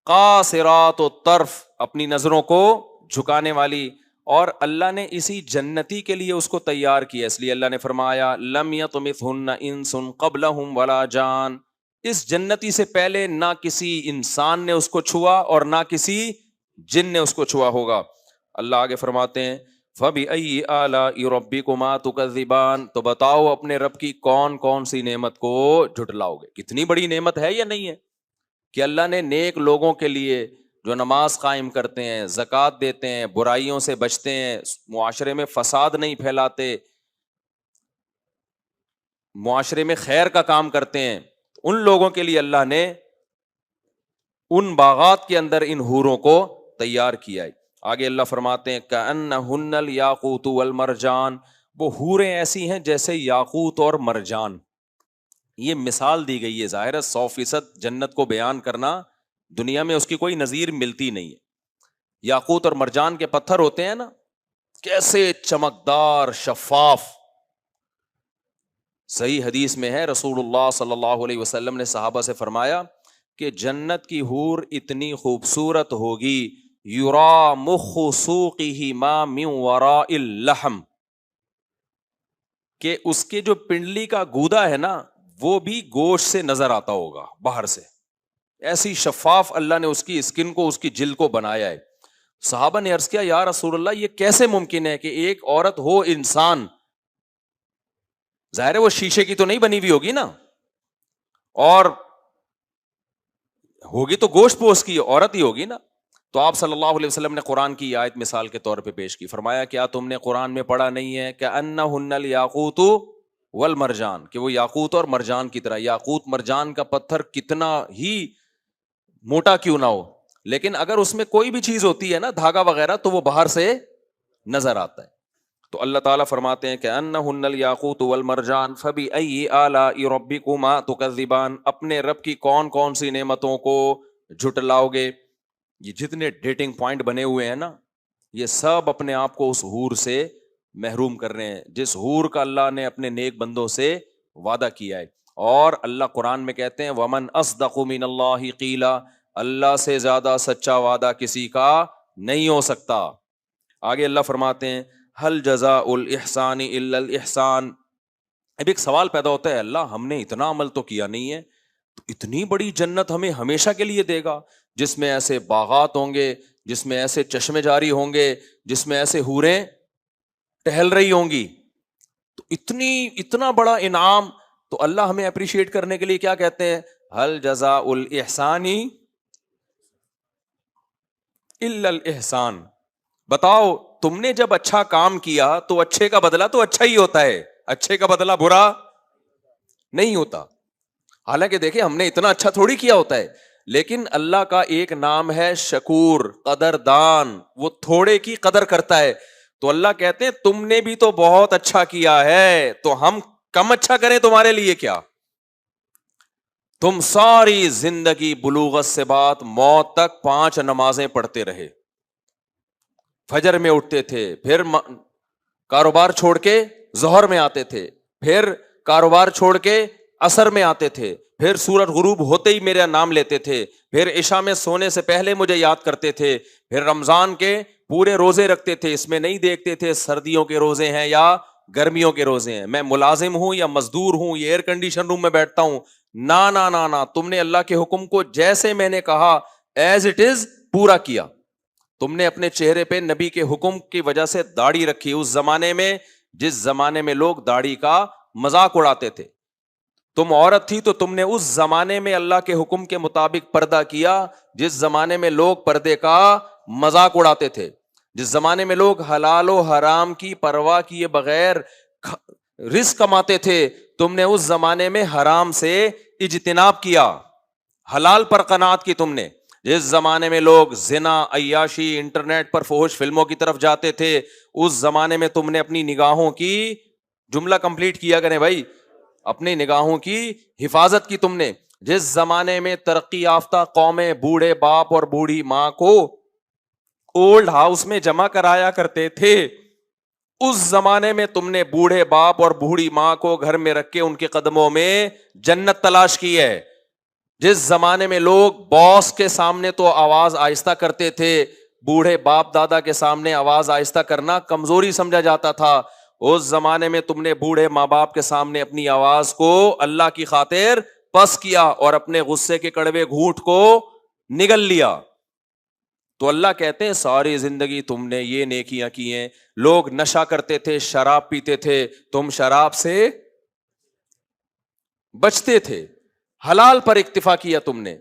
قاصرات الطرف, اپنی نظروں کو جھکانے والی. اور اللہ نے اسی جنتی کے لیے اس کو تیار کیا, اس لیے اللہ نے فرمایا لم یطمثہن انس قبلہم ولا جان, اس جنتی سے پہلے نہ کسی انسان نے اس کو چھوا اور نہ کسی جن نے اس کو چھوا ہوگا. اللہ آگے فرماتے ہیں فَبِأَيِّ آلَاءِ رَبِّكُمَا تُكَذِّبَانِ, تو بتاؤ اپنے رب کی کون کون سی نعمت کو جھٹلاؤ گے. کتنی بڑی نعمت ہے یا نہیں ہے کہ اللہ نے نیک لوگوں کے لیے جو نماز قائم کرتے ہیں, زکوٰۃ دیتے ہیں, برائیوں سے بچتے ہیں, معاشرے میں فساد نہیں پھیلاتے, معاشرے میں خیر کا کام کرتے ہیں, ان لوگوں کے لیے اللہ نے ان باغات کے اندر ان حوروں کو تیار کیا ہے. آگے اللہ فرماتے ہیں کأنہن الیاقوت والمرجان, وہ حوریں ایسی ہیں جیسے یاقوت اور مرجان. یہ مثال دی گئی ہے, ظاہر ہے 100% جنت کو بیان کرنا دنیا میں اس کی کوئی نظیر ملتی نہیں ہے. یاقوت اور مرجان کے پتھر ہوتے ہیں نا, کیسے چمکدار شفاف. صحیح حدیث میں ہے رسول اللہ صلی اللہ علیہ وسلم نے صحابہ سے فرمایا کہ جنت کی حور اتنی خوبصورت ہوگی, یرا مخ سوقہ ما من وراء اللحم, کہ اس کے جو پنڈلی کا گودا ہے نا وہ بھی گوشت سے نظر آتا ہوگا باہر سے. ایسی شفاف اللہ نے اس کی اسکن کو, اس کی جلد کو بنایا ہے. صحابہ نے عرض کیا یا رسول اللہ یہ کیسے ممکن ہے کہ ایک عورت ہو انسان, ظاہر ہے وہ شیشے کی تو نہیں بنی ہوئی ہوگی نا, اور ہوگی تو گوشت پوش کی عورت ہی ہوگی نا. تو آپ صلی اللہ علیہ وسلم نے قرآن کی آیت مثال کے طور پہ پیش کی, فرمایا کیا تم نے قرآن میں پڑھا نہیں ہے کہ انہن الیاقوت والمرجان, کہ وہ یاقوت اور مرجان کی طرح. یاقوت مرجان کا پتھر کتنا ہی موٹا کیوں نہ ہو, لیکن اگر اس میں کوئی بھی چیز ہوتی ہے نا, دھاگا وغیرہ, تو وہ باہر سے نظر آتا ہے. تو اللہ تعالیٰ فرماتے ہیں کہ انہن الیاقوت والمرجان فبأی آلاء ربکما تکذبان, اپنے رب کی کون کون سی نعمتوں کو جھٹلاؤ گے. یہ جتنے ڈیٹنگ پوائنٹ بنے ہوئے ہیں نا, یہ سب اپنے آپ کو اس حور سے محروم کر رہے ہیں جس حور کا اللہ نے اپنے نیک بندوں سے وعدہ کیا ہے. اور اللہ قرآن میں کہتے ہیں ومن اصدق من اللہ قیلا, اللہ سے زیادہ سچا وعدہ کسی کا نہیں ہو سکتا. آگے اللہ فرماتے ہیں هل جزاء الاحسان الا الاحسان. اب ایک سوال پیدا ہوتا ہے, اللہ ہم نے اتنا عمل تو کیا نہیں ہے, تو اتنی بڑی جنت ہمیں ہمیشہ کے لیے دے گا جس میں ایسے باغات ہوں گے, جس میں ایسے چشمے جاری ہوں گے, جس میں ایسے حوریں ٹہل رہی ہوں گی, تو اتنا بڑا انعام. تو اللہ ہمیں اپریشیٹ کرنے کے لیے کیا کہتے ہیں, هل جزاء الاحسان الا الاحسان. بتاؤ تم نے جب اچھا کام کیا تو اچھے کا بدلہ تو اچھا ہی ہوتا ہے, اچھے کا بدلہ برا نہیں ہوتا. حالانکہ دیکھیں ہم نے اتنا اچھا تھوڑی کیا ہوتا ہے, لیکن اللہ کا ایک نام ہے شکور, قدردان, وہ تھوڑے کی قدر کرتا ہے. تو اللہ کہتے ہیں تم نے بھی تو بہت اچھا کیا ہے, تو ہم کم اچھا کریں تمہارے لیے کیا. تم ساری زندگی بلوغت سے بعد موت تک 5 نمازیں پڑھتے رہے, فجر میں اٹھتے تھے, پھر کاروبار چھوڑ کے ظہر میں آتے تھے, پھر کاروبار چھوڑ کے عصر میں آتے تھے, پھر سورج غروب ہوتے ہی میرا نام لیتے تھے, پھر عشاء میں سونے سے پہلے مجھے یاد کرتے تھے, پھر رمضان کے پورے روزے رکھتے تھے, اس میں نہیں دیکھتے تھے سردیوں کے روزے ہیں یا گرمیوں کے روزے ہیں, میں ملازم ہوں یا مزدور ہوں, یہ ایئر کنڈیشن روم میں بیٹھتا ہوں. نا نا نا نا, تم نے اللہ کے حکم کو جیسے میں نے کہا ایز اٹ از پورا کیا. تم نے اپنے چہرے پہ نبی کے حکم کی وجہ سے داڑھی رکھی, اس زمانے میں جس زمانے میں لوگ داڑھی کا مذاق اڑاتے تھے. تم عورت تھی تو تم نے اس زمانے میں اللہ کے حکم کے مطابق پردہ کیا جس زمانے میں لوگ پردے کا مذاق اڑاتے تھے, جس زمانے میں لوگ حلال و حرام کی پرواہ کیے بغیر رزق کماتے تھے. تم نے اس زمانے میں حرام سے اجتناب کیا, حلال پر قناعت کی تم نے. جس زمانے میں لوگ زنا, عیاشی, انٹرنیٹ پر فحش فلموں کی طرف جاتے تھے, اس زمانے میں تم نے اپنی نگاہوں کی, جملہ کمپلیٹ کیا کریں بھائی, اپنی نگاہوں کی حفاظت کی تم نے. جس زمانے میں ترقی یافتہ قومیں بوڑھے باپ اور بوڑھی ماں کو اولڈ ہاؤس میں جمع کرایا کرتے تھے, اس زمانے میں تم نے بوڑھے باپ اور بوڑھی ماں کو گھر میں رکھ کے ان کے قدموں میں جنت تلاش کی ہے. جس زمانے میں لوگ باس کے سامنے تو آواز آہستہ کرتے تھے, بوڑھے باپ دادا کے سامنے آواز آہستہ کرنا کمزوری سمجھا جاتا تھا, اس زمانے میں تم نے بوڑھے ماں باپ کے سامنے اپنی آواز کو اللہ کی خاطر پس کیا اور اپنے غصے کے کڑوے گھونٹ کو نگل لیا. تو اللہ کہتے ہیں ساری زندگی تم نے یہ نیکیاں کی ہیں. لوگ نشہ کرتے تھے, شراب پیتے تھے, تم شراب سے بچتے تھے, حلال پر اکتفا کیا تم نے.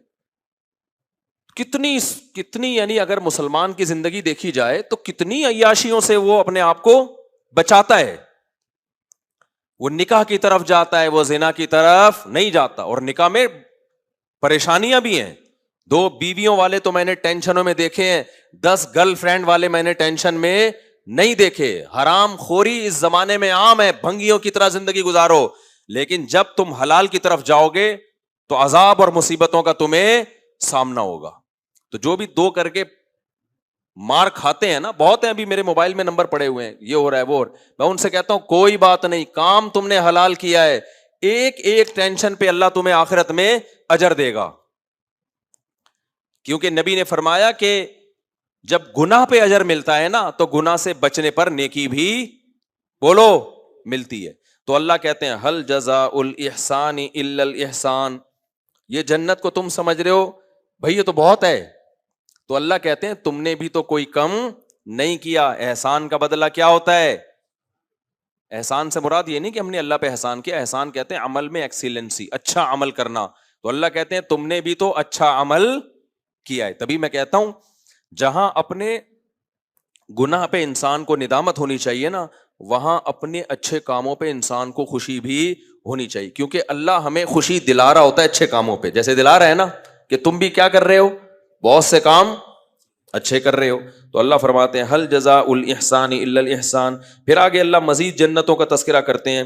کتنی یعنی اگر مسلمان کی زندگی دیکھی جائے تو کتنی عیاشیوں سے وہ اپنے آپ کو بچاتا ہے. وہ نکاح کی طرف جاتا ہے, وہ زنا کی طرف نہیں جاتا. اور نکاح میں پریشانیاں بھی ہیں. 2 بیویوں والے تو میں نے ٹینشنوں میں دیکھے ہیں, 10 گرل فرینڈ والے میں نے ٹینشن میں نہیں دیکھے. حرام خوری اس زمانے میں عام ہے, بھنگیوں کی طرح زندگی گزارو. لیکن جب تم حلال کی طرف جاؤ گے تو عذاب اور مصیبتوں کا تمہیں سامنا ہوگا. تو جو بھی 2 کر کے مار کھاتے ہیں نا, بہت ہیں, ابھی میرے موبائل میں نمبر پڑے ہوئے ہیں, یہ ہو رہا ہے وہ ہو رہا ہے, میں ان سے کہتا ہوں کوئی بات نہیں, کام تم نے حلال کیا ہے, ایک ایک ٹینشن پہ اللہ تمہیں آخرت میں اجر دے گا. کیونکہ نبی نے فرمایا کہ جب گناہ پہ اجر ملتا ہے نا تو گناہ سے بچنے پر نیکی بھی بولو ملتی ہے. تو اللہ کہتے ہیں ہل جزاء الاحسان الا الاحسان, یہ جنت کو تم سمجھ رہے ہو بھائی یہ تو بہت ہے, تو اللہ کہتے ہیں تم نے بھی تو کوئی کم نہیں کیا. احسان کا بدلہ کیا ہوتا ہے؟ احسان سے مراد یہ نہیں کہ ہم نے اللہ پہ احسان کیا, احسان کہتے ہیں عمل میں ایکسیلنسی, اچھا عمل کرنا. تو اللہ کہتے ہیں تم نے بھی تو اچھا عمل کیا ہے. تبھی میں کہتا ہوں جہاں اپنے گناہ پہ انسان کو ندامت ہونی چاہیے نا, وہاں اپنے اچھے کاموں پہ انسان کو خوشی بھی ہونی چاہیے. کیونکہ اللہ ہمیں خوشی دلا رہا ہوتا ہے اچھے کاموں پہ, جیسے دلا رہا ہے نا کہ تم بھی کیا کر رہے ہو, بہت سے کام اچھے کر رہے ہو. تو اللہ فرماتے ہیں حل جزاء الاحسان الا الاحسان. پھر آگے اللہ مزید جنتوں کا تذکرہ کرتے ہیں,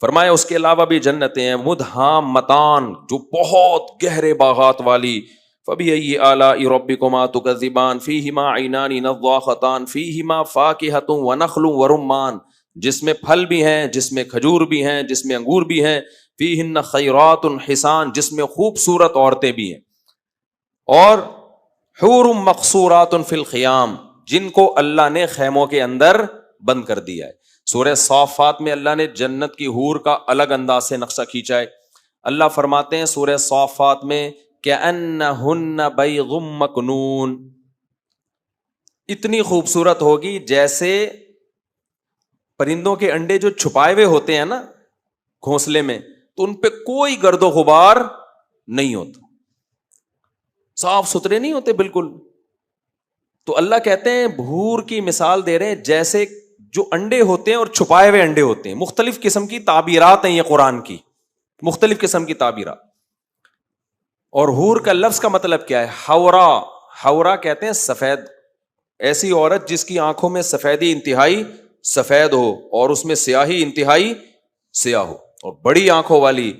فرمایا اس کے علاوہ بھی جنتیں ہیں مدہامتان, جو بہت گہرے باغات والی. فبأي آلاء ربكما تكذبان فيهما عينان نضاختان فيهما فاكهة ونخل ورمان, جس میں پھل بھی ہیں, جس میں کھجور بھی ہیں, جس میں انگور بھی ہیں. فيهن خيرات حسان, جس میں خوبصورت عورتیں بھی ہیں. اور حور مقصورات فی الخیام, جن کو اللہ نے خیموں کے اندر بند کر دیا ہے. سورہ صافات میں اللہ نے جنت کی حور کا الگ انداز سے نقشہ کھینچا ہے. اللہ فرماتے ہیں سورہ صافات میں کأنہن بیض مکنون, اتنی خوبصورت ہوگی جیسے پرندوں کے انڈے جو چھپائے ہوئے ہوتے ہیں نا گھونسلے میں, تو ان پہ کوئی گرد و غبار نہیں ہوتا, صاف ستھرے نہیں ہوتے بالکل. تو اللہ کہتے ہیں حور کی مثال دے رہے ہیں جیسے جو انڈے ہوتے ہیں اور چھپائے ہوئے انڈے ہوتے ہیں. مختلف قسم کی تعبیرات ہیں یہ قرآن کی, مختلف قسم کی تعبیرات. اور حور کا لفظ کا مطلب کیا ہے؟ حورا. حورا کہتے ہیں سفید, ایسی عورت جس کی آنکھوں میں سفیدی انتہائی سفید ہو اور اس میں سیاہی انتہائی سیاہ ہو, اور بڑی آنکھوں والی.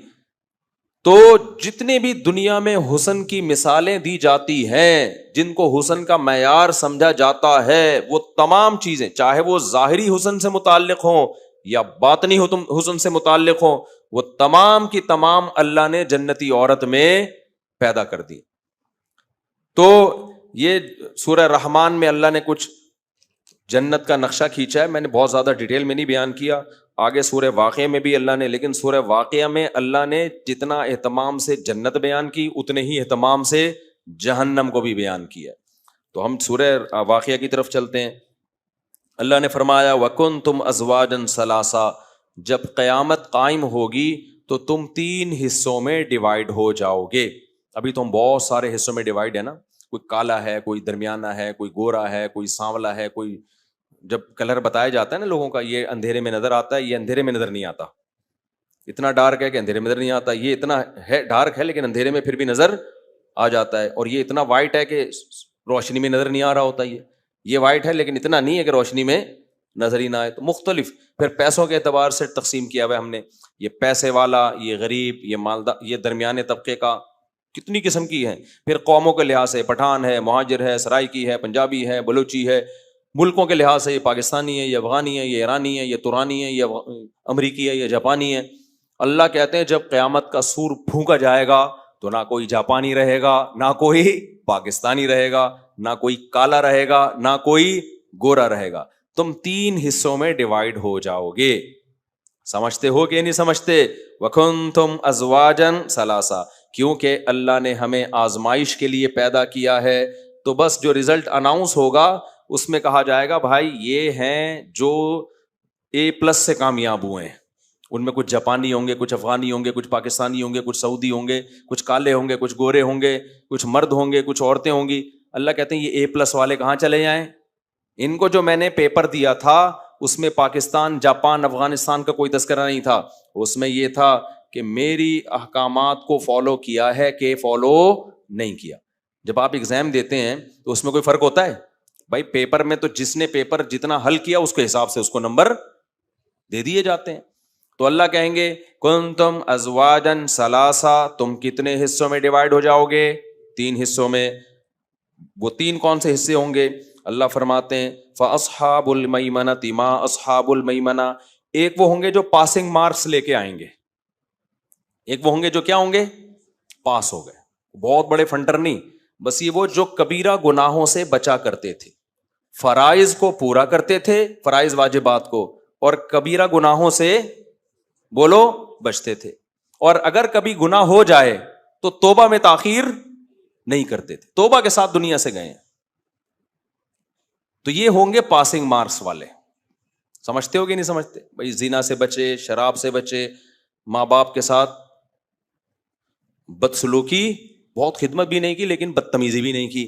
تو جتنے بھی دنیا میں حسن کی مثالیں دی جاتی ہیں, جن کو حسن کا معیار سمجھا جاتا ہے, وہ تمام چیزیں چاہے وہ ظاہری حسن سے متعلق ہوں یا باطنی حسن سے متعلق ہوں، وہ تمام کی تمام اللہ نے جنتی عورت میں پیدا کر دی. تو یہ سورہ رحمان میں اللہ نے کچھ جنت کا نقشہ کھینچا ہے. میں نے بہت زیادہ ڈیٹیل میں نہیں بیان کیا، آگے سورہ واقعہ میں بھی اللہ نے، لیکن سورہ واقعہ میں اللہ نے جتنا اہتمام سے جنت بیان کی اتنے ہی اہتمام سے جہنم کو بھی بیان کیا. تو ہم سورہ واقعہ کی طرف چلتے ہیں. اللہ نے فرمایا وَكُنْتُمْ أَزْوَاجًا ثَلَاثًا، جب قیامت قائم ہوگی تو تم 3 حصوں میں ڈیوائیڈ ہو جاؤ گے. ابھی تو ہم بہت سارے حصوں میں ڈیوائیڈ ہے نا، کوئی کالا ہے، کوئی درمیانہ ہے، کوئی گورا ہے، کوئی سانولا ہے. کوئی جب کلر بتایا جاتا ہے نا لوگوں کا، یہ اندھیرے میں نظر آتا ہے، یہ اندھیرے میں نظر نہیں آتا، اتنا ڈارک ہے کہ اندھیرے میں نظر نہیں آتا، یہ اتنا ہے ڈارک ہے لیکن اندھیرے میں پھر بھی نظر آ جاتا ہے، اور یہ اتنا وائٹ ہے کہ روشنی میں نظر نہیں آ رہا ہوتا. یہ وائٹ ہے لیکن اتنا نہیں ہے کہ روشنی میں نظر ہی نہ آئے. تو مختلف پھر پیسوں کے اعتبار سے تقسیم کیا ہوا ہے ہم نے، یہ پیسے والا، یہ غریب، یہ مالدار، یہ درمیانے طبقے کا، کتنی قسم کی ہیں. پھر قوموں کے لحاظ سے پٹھان ہے، مہاجر ہے، سرائکی ہے، پنجابی ہے، بلوچی ہے. ملکوں کے لحاظ سے یہ پاکستانی ہے، یہ افغانی ہے، یہ ایرانی ہے، یہ ترانی ہے، یہ امریکی ہے، یہ جاپانی ہے. اللہ کہتے ہیں جب قیامت کا سور پھونکا جائے گا تو نہ کوئی جاپانی رہے گا، نہ کوئی پاکستانی رہے گا، نہ کوئی کالا رہے گا، نہ کوئی گورا رہے گا. تم 3 حصوں میں ڈیوائیڈ ہو جاؤ گے. سمجھتے ہو کہ نہیں سمجھتے؟ وَكُنْتُمْ أَزْوَاجًا ثَلَاثًا، کیونکہ اللہ نے ہمیں آزمائش کے لیے پیدا کیا ہے. تو بس جو رزلٹ اناؤنس ہوگا اس میں کہا جائے گا بھائی یہ ہیں جو A+ سے کامیاب ہوئے ہیں. ان میں کچھ جاپانی ہوں گے، کچھ افغانی ہوں گے، کچھ پاکستانی ہوں گے، کچھ سعودی ہوں گے، کچھ کالے ہوں گے، کچھ گورے ہوں گے، کچھ مرد ہوں گے، کچھ عورتیں ہوں گی. اللہ کہتے ہیں یہ A+ والے کہاں چلے جائیں؟ ان کو جو میں نے پیپر دیا تھا اس میں پاکستان، جاپان، افغانستان کا کوئی تذکرہ نہیں تھا. اس میں یہ تھا کہ میری احکامات کو فالو کیا ہے کہ فالو نہیں کیا. جب آپ ایگزام دیتے ہیں تو اس میں کوئی فرق ہوتا ہے؟ بھائی پیپر میں تو جس نے پیپر جتنا حل کیا اس کے حساب سے اس کو نمبر دے دیے جاتے ہیں. تو اللہ کہیں گے کنتم ازواجن ثلاثا، تم کتنے حصوں میں ڈیوائیڈ ہو جاؤ گے؟ 3 حصوں میں. وہ 3 کون سے حصے ہوں گے؟ اللہ فرماتے ہیں فاصحاب المیمنۃ ما اصحاب المیمنہ. ایک وہ ہوں گے جو پاسنگ مارکس لے کے آئیں گے، ایک وہ ہوں گے جو کیا ہوں گے؟ پاس ہو گئے. بہت بڑے فنٹر نہیں، بس یہ وہ جو کبیرہ گناہوں سے بچا کرتے تھے، فرائض کو پورا کرتے تھے، فرائض واجبات کو، اور کبیرہ گناہوں سے بولو بچتے تھے. اور اگر کبھی گناہ ہو جائے تو توبہ میں تاخیر نہیں کرتے تھے، توبہ کے ساتھ دنیا سے گئے ہیں. تو یہ ہوں گے پاسنگ مارکس والے. سمجھتے ہو کہ نہیں سمجھتے؟ بھائی زنا سے بچے، شراب سے بچے، ماں باپ کے ساتھ بدسلوکی، بہت خدمت بھی نہیں کی لیکن بدتمیزی بھی نہیں کی،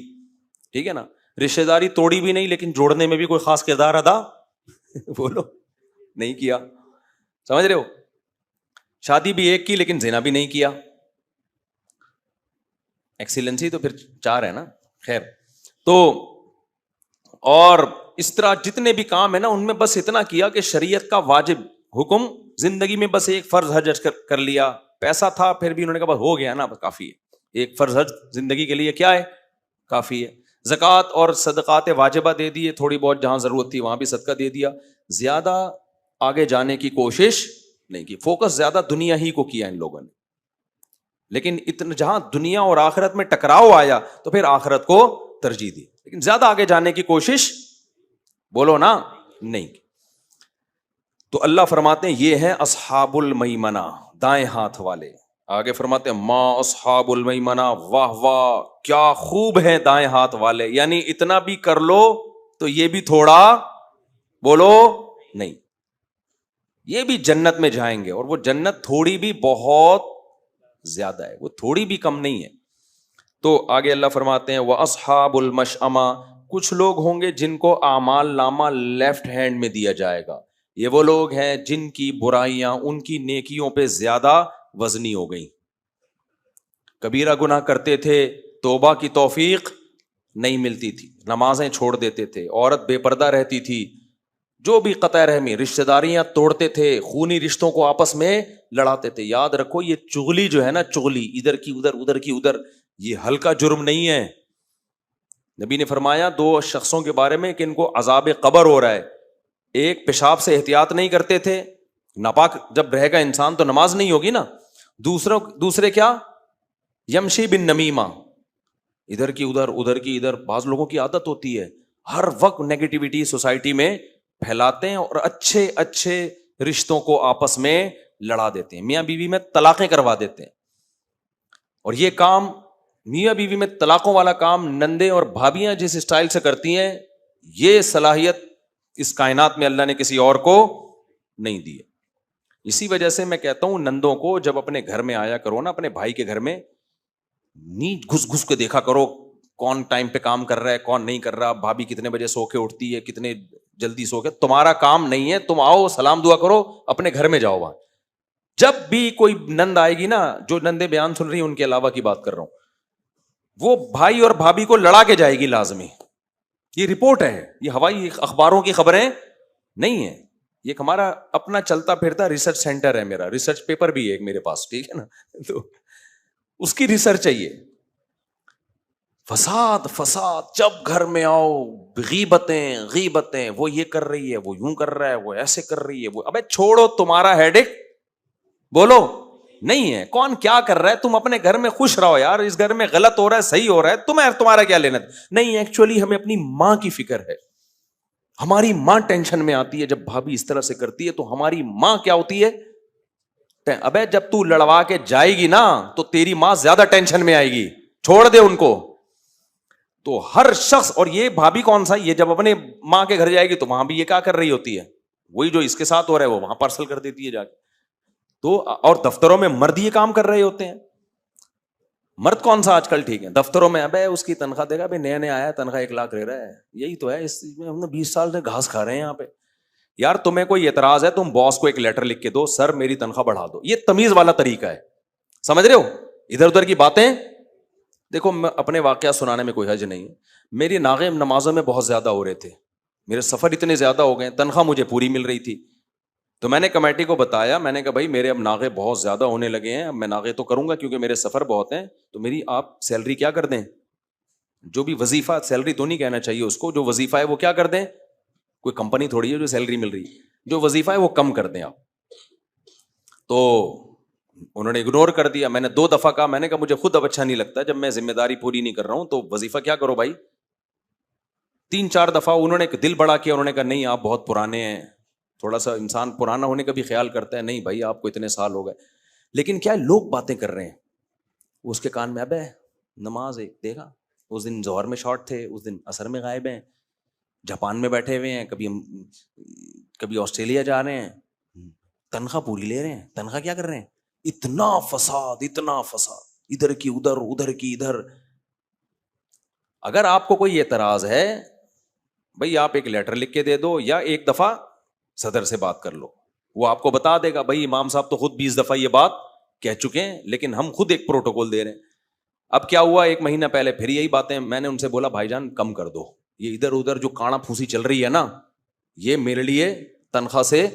ٹھیک ہے نا، رشتہ داری توڑی بھی نہیں لیکن جوڑنے میں بھی کوئی خاص کردار ادا بولو نہیں کیا. سمجھ رہے ہو؟ شادی بھی ایک کی لیکن زنا بھی نہیں کیا. ایکسیلنسی تو پھر 4 ہے نا. خیر، تو اور اس طرح جتنے بھی کام ہے نا ان میں بس اتنا کیا کہ شریعت کا واجب حکم زندگی میں بس ایک فرض حج کر لیا. پیسہ تھا پھر بھی انہوں نے کہا بس ہو گیا نا، بس کافی ہے، ایک فرض حج زندگی کے لیے کیا ہے؟ کافی ہے. زکوٰۃ اور صدقات واجبہ دے دیے، تھوڑی بہت جہاں ضرورت تھی وہاں بھی صدقہ دے دیا. زیادہ آگے جانے کی کوشش نہیں کی. فوکس زیادہ دنیا ہی کو کیا ان لوگوں نے. لیکن اتنا جہاں دنیا اور آخرت میں ٹکراؤ آیا تو پھر آخرت کو ترجیح دی، لیکن زیادہ آگے جانے کی کوشش بولو نا نہیں. تو اللہ فرماتے ہیں یہ ہے اصحاب المیمنہ، دائیں ہاتھ والے. آگے فرماتے ہیں ما اصحاب المیمنہ، واہ واہ کیا خوب ہیں دائیں ہاتھ والے. یعنی اتنا بھی کر لو تو یہ بھی تھوڑا بولو نہیں، یہ بھی جنت میں جائیں گے. اور وہ جنت تھوڑی بھی بہت زیادہ ہے، وہ تھوڑی بھی کم نہیں ہے. تو آگے اللہ فرماتے ہیں وَأَصْحَابُ الْمَشْأَمَةِ، کچھ لوگ ہوں گے جن کو اعمال نامہ لیفٹ ہینڈ میں دیا جائے گا. یہ وہ لوگ ہیں جن کی برائیاں ان کی نیکیوں پہ زیادہ وزنی ہو گئیں. کبیرہ گناہ کرتے تھے، توبہ کی توفیق نہیں ملتی تھی، نمازیں چھوڑ دیتے تھے، عورت بے پردہ رہتی تھی، جو بھی قطع رحمی، رشتہ داریاں توڑتے تھے، خونی رشتوں کو آپس میں لڑاتے تھے. یاد رکھو یہ چغلی جو ہے نا، چغلی ادھر کی ادھر، ادھر کی ادھر، یہ ہلکا جرم نہیں ہے. نبی نے فرمایا 2 شخصوں کے بارے میں کہ ان کو عذاب قبر ہو رہا ہے. ایک پیشاب سے احتیاط نہیں کرتے تھے, ناپاک جب رہے گا انسان تو نماز نہیں ہوگی نا. دوسرے کیا, یمشی بن نمیمہ, ادھر کی ادھر ادھر کی ادھر. بعض لوگوں کی عادت ہوتی ہے ہر وقت نیگیٹیوٹی سوسائٹی میں پھیلاتے ہیں اور اچھے اچھے رشتوں کو آپس میں لڑا دیتے ہیں, میاں بیوی میں طلاقیں کروا دیتے ہیں. اور یہ کام میاں بیوی میں طلاقوں والا کام نندے اور بھابیاں جس اسٹائل سے کرتی ہیں, یہ صلاحیت اس کائنات میں اللہ نے کسی اور کو نہیں دی ہے. اسی وجہ سے میں کہتا ہوں نندوں کو جب اپنے گھر میں آیا کرو نا, اپنے بھائی کے گھر میں نیچ گھس گھس کے دیکھا کرو کون ٹائم پہ کام کر رہا ہے کون نہیں کر رہا, بھابھی کتنے بجے سو کے اٹھتی ہے کتنے جلدی سو کے. تمہارا کام نہیں ہے, تم آؤ سلام دعا کرو اپنے گھر میں جاؤ. وہاں جب بھی کوئی نند آئے گی نا, جو نندے بیان سن رہی ہیں ان کے علاوہ کی بات کر رہا ہوں, وہ بھائی اور بھابھی کو لڑا کے جائے گی لازمی. یہ رپورٹ ہے, یہ ہوائی اخباروں کی خبریں نہیں ہے, یہ ہمارا اپنا چلتا پھرتا ریسرچ سینٹر ہے. میرا ریسرچ پیپر بھی ہے ایک میرے پاس, ٹھیک ہے نا, تو اس کی ریسرچ چاہیے. فساد فساد, جب گھر میں آؤ غیبتیں, وہ یہ کر رہی ہے, وہ یوں کر رہا ہے, وہ ایسے کر رہی ہے, وہ ابے چھوڑو, تمہارا ہیڈک بولو نہیں ہے. کون کیا کر رہا ہے, تم اپنے گھر میں خوش رہو یار. اس گھر میں غلط ہو رہا ہے صحیح ہو رہا ہے, تمہارا کیا لینا نہیں. ایکچولی ہمیں اپنی ماں کی فکر ہے. ہماری ماں ٹینشن میں آتی ہے جب بھابھی اس طرح سے کرتی ہے, تو ہماری ماں کیا ہوتی ہے, ابے جب تو لڑوا کے جائے گی نا تو تیری ماں زیادہ ٹینشن میں آئے گی, چھوڑ دے ان کو. تو ہر شخص, اور یہ بھابھی کون سا, یہ جب اپنے ماں کے گھر جائے گی تو وہاں بھی یہ کیا کر رہی ہوتی ہے, وہی جو اس کے ساتھ ہو رہا ہے وہ وہاں پارسل کر دیتی ہے جا کے. تو اور دفتروں میں مرد یہ کام کر رہے ہوتے ہیں. مرد کون سا آج کل ٹھیک ہے, دفتروں میں ابے اس کی تنخواہ دے گا, ابھی نیا نیا آیا تنخواہ 1 لاکھ لے رہا ہے, یہی تو ہے اس میں ہم نے 20 سال سے گھاس کھا رہے ہیں یہاں پہ. یار تمہیں کوئی اعتراض ہے, تم باس کو ایک لیٹر لکھ کے دو, سر میری تنخواہ بڑھا دو. یہ تمیز والا طریقہ ہے, سمجھ رہے ہو. ادھر ادھر کی باتیں دیکھو, اپنے واقعہ سنانے میں کوئی حرج نہیں. میری ناغے نمازوں میں بہت زیادہ ہو رہے تھے, میرے سفر اتنے زیادہ ہو گئے, تنخواہ مجھے پوری مل رہی تھی. تو میں نے کمیٹی کو بتایا, میں نے کہا بھائی میرے اب ناغے بہت زیادہ ہونے لگے ہیں, اب میں ناغے تو کروں گا کیونکہ میرے سفر بہت ہیں, تو میری آپ سیلری کیا کر دیں, جو بھی وظیفہ, سیلری تو نہیں کہنا چاہیے اس کو, جو وظیفہ ہے وہ کیا کر دیں, کوئی کمپنی تھوڑی ہے جو سیلری مل رہی ہے, جو وظیفہ ہے وہ کم کر دیں آپ. تو انہوں نے اگنور کر دیا. میں نے 2 دفعہ کہا, میں نے کہا مجھے خود اب اچھا نہیں لگتا جب میں ذمہ داری پوری نہیں کر رہا ہوں, تو وظیفہ کیا کرو بھائی. 3-4 دفعہ انہوں نے دل بڑا کیا, انہوں نے کہا نہیں آپ بہت پرانے ہیں, تھوڑا سا انسان پرانا ہونے کا بھی خیال کرتا ہے, نہیں بھائی آپ کو اتنے سال ہو گئے. لیکن کیا لوگ باتیں کر رہے ہیں, اس کے کان میں ابے نماز ایک دیکھا, اس دن ظہر میں شارٹ تھے, اس دن عصر میں غائب ہیں, جاپان میں بیٹھے ہوئے ہیں, کبھی آسٹریلیا جا رہے ہیں, تنخواہ پوری لے رہے ہیں, تنخواہ کیا کر رہے ہیں. اتنا فساد, ادھر کی ادھر ادھر کی ادھر. اگر آپ کو کوئی اعتراض ہے بھائی, آپ ایک لیٹر لکھ کے دے دو, یا ایک دفعہ صدر سے بات کر لو, وہ آپ کو بتا دے گا بھائی امام صاحب تو خود 20 دفعہ یہ بات کہہ چکے ہیں, لیکن ہم خود ایک پروٹوکول دے رہے ہیں. اب کیا ہوا, 1 مہینہ پہلے پھر یہی باتیں, میں نے ان سے بولا بھائی جان کم کر دو, یہ ادھر ادھر جو کانا پھوسی چل رہی ہے نا, یہ میرے لیے تنخواہ سے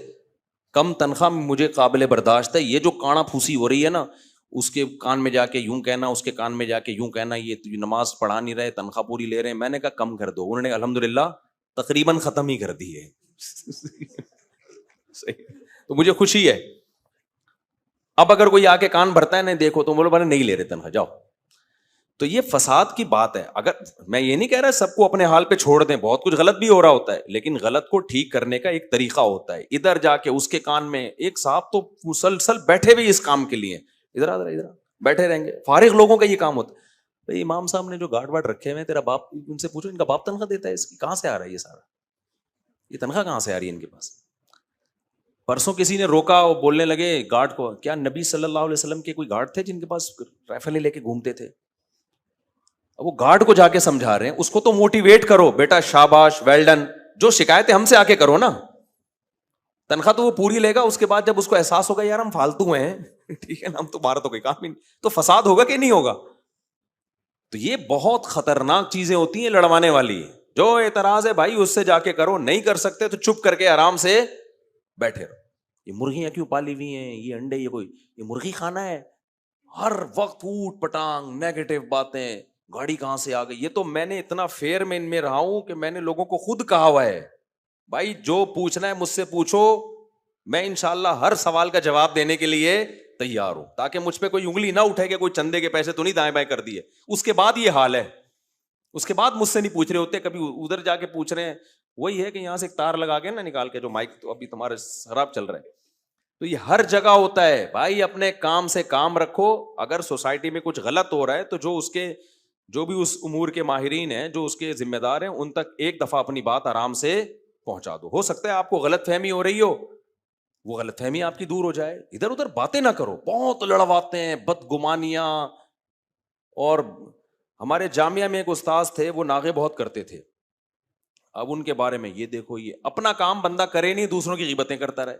کم تنخواہ مجھے قابل برداشت ہے. یہ جو کانا پھوسی ہو رہی ہے نا, اس کے کان میں جا کے یوں کہنا, اس کے کان میں جا کے یوں کہنا, یہ نماز پڑھا نہیں رہے, تنخواہ پوری لے رہے ہیں. میں نے کہا کم کر دو, انہوں نے الحمدللہ تقریباً ختم ہی کر دی ہے. تو مجھے خوشی ہے. اب اگر کوئی آ کے کان بھرتا ہے نہیں دیکھو تو بولو بھائی نہیں لے رہے تنخواہ, جاؤ. تو یہ فساد کی بات ہے. اگر میں یہ نہیں کہہ رہا سب کو اپنے حال پہ چھوڑ دیں, بہت کچھ غلط بھی ہو رہا ہوتا ہے, لیکن غلط کو ٹھیک کرنے کا ایک طریقہ ہوتا ہے. ادھر جا کے اس کے کان میں, ایک صاحب تو مسلسل بیٹھے ہوئے اس کام کے لیے, ادھر بیٹھے رہیں گے, فارغ لوگوں کا یہ کام ہوتا ہے. بھائی امام صاحب نے جو گارڈ وارڈ رکھے ہوئے, تیرا باپ, ان سے پوچھو ان کا باپ تنخواہ دیتا ہے, اس کی کہاں سے آ رہا ہے یہ سارا, یہ تنخواہ کہاں سے آ رہی ہے ان کے پاس. پرسوں کسی نے روکا, وہ بولنے لگے گارڈ کو, کیا نبی صلی اللہ علیہ وسلم کے کوئی گارڈ تھے جن کے پاس رائفلیں لے کے گھومتے تھے. وہ گارڈ کو جا کے سمجھا رہے ہیں, اس کو تو موٹیویٹ کرو, بیٹا شاباش ویل ڈن, جو شکایتیں ہم سے آ کے کرو نا, تنخواہ تو وہ پوری لے گا, اس کے بعد جب اس کو احساس ہوگا یار ہم فالتو ہیں, ٹھیک ہے نا, ہم تمہارا تو کوئی کام ہی نہیں, تو فساد ہوگا کہ نہیں ہوگا. تو یہ بہت خطرناک چیزیں ہوتی ہیں لڑوانے والی. جو اعتراض ہے بھائی اس سے جا کے کرو, نہیں کر سکتے تو چپ کر کے آرام سے بیٹھے رہو. یہ مرغیاں کیوں پالی ہوئی ہیں, یہ انڈے, یہ مرغی کھانا ہے, ہر وقت اوٹ پٹانگ نیگیٹو باتیں, گاڑی کہاں سے آ گئی. یہ تو میں نے اتنا فیئر میں ان میں رہا ہوں کہ میں نے لوگوں کو خود کہا ہوا ہے, بھائی جو پوچھنا ہے مجھ سے پوچھو, میں انشاءاللہ ہر سوال کا جواب دینے کے لیے تیار ہوں, تاکہ مجھ پہ کوئی انگلی نہ اٹھے کہ کوئی چندے کے پیسے تو نہیں دائیں بائیں کر دیے. اس کے بعد یہ حال ہے, اس کے بعد مجھ سے نہیں پوچھ رہے ہوتے, کبھی ادھر جا کے پوچھ رہے ہیں. وہی ہے کہ یہاں سے ایک تار لگا کے نا نکال کے, جو مائک تو ابھی تمہارے خراب چل رہا ہے, تو یہ ہر جگہ ہوتا ہے. بھائی اپنے کام سے کام رکھو. اگر سوسائٹی میں کچھ غلط ہو رہا ہے تو جو بھی اس امور کے ماہرین ہیں, جو اس کے ذمہ دار ہیں, ان تک ایک دفعہ اپنی بات آرام سے پہنچا دو. ہو سکتا ہے آپ کو غلط فہمی ہو رہی ہو, وہ غلط فہمی آپ کی دور ہو جائے. ادھر ادھر باتیں نہ کرو, بہت لڑواتے ہیں, بدگمانیاں. اور ہمارے جامعہ میں ایک استاذ تھے, وہ ناغے بہت کرتے تھے. اب ان کے بارے میں یہ دیکھو, یہ اپنا کام بندہ کرے نہیں, دوسروں کی غیبتیں کرتا رہے.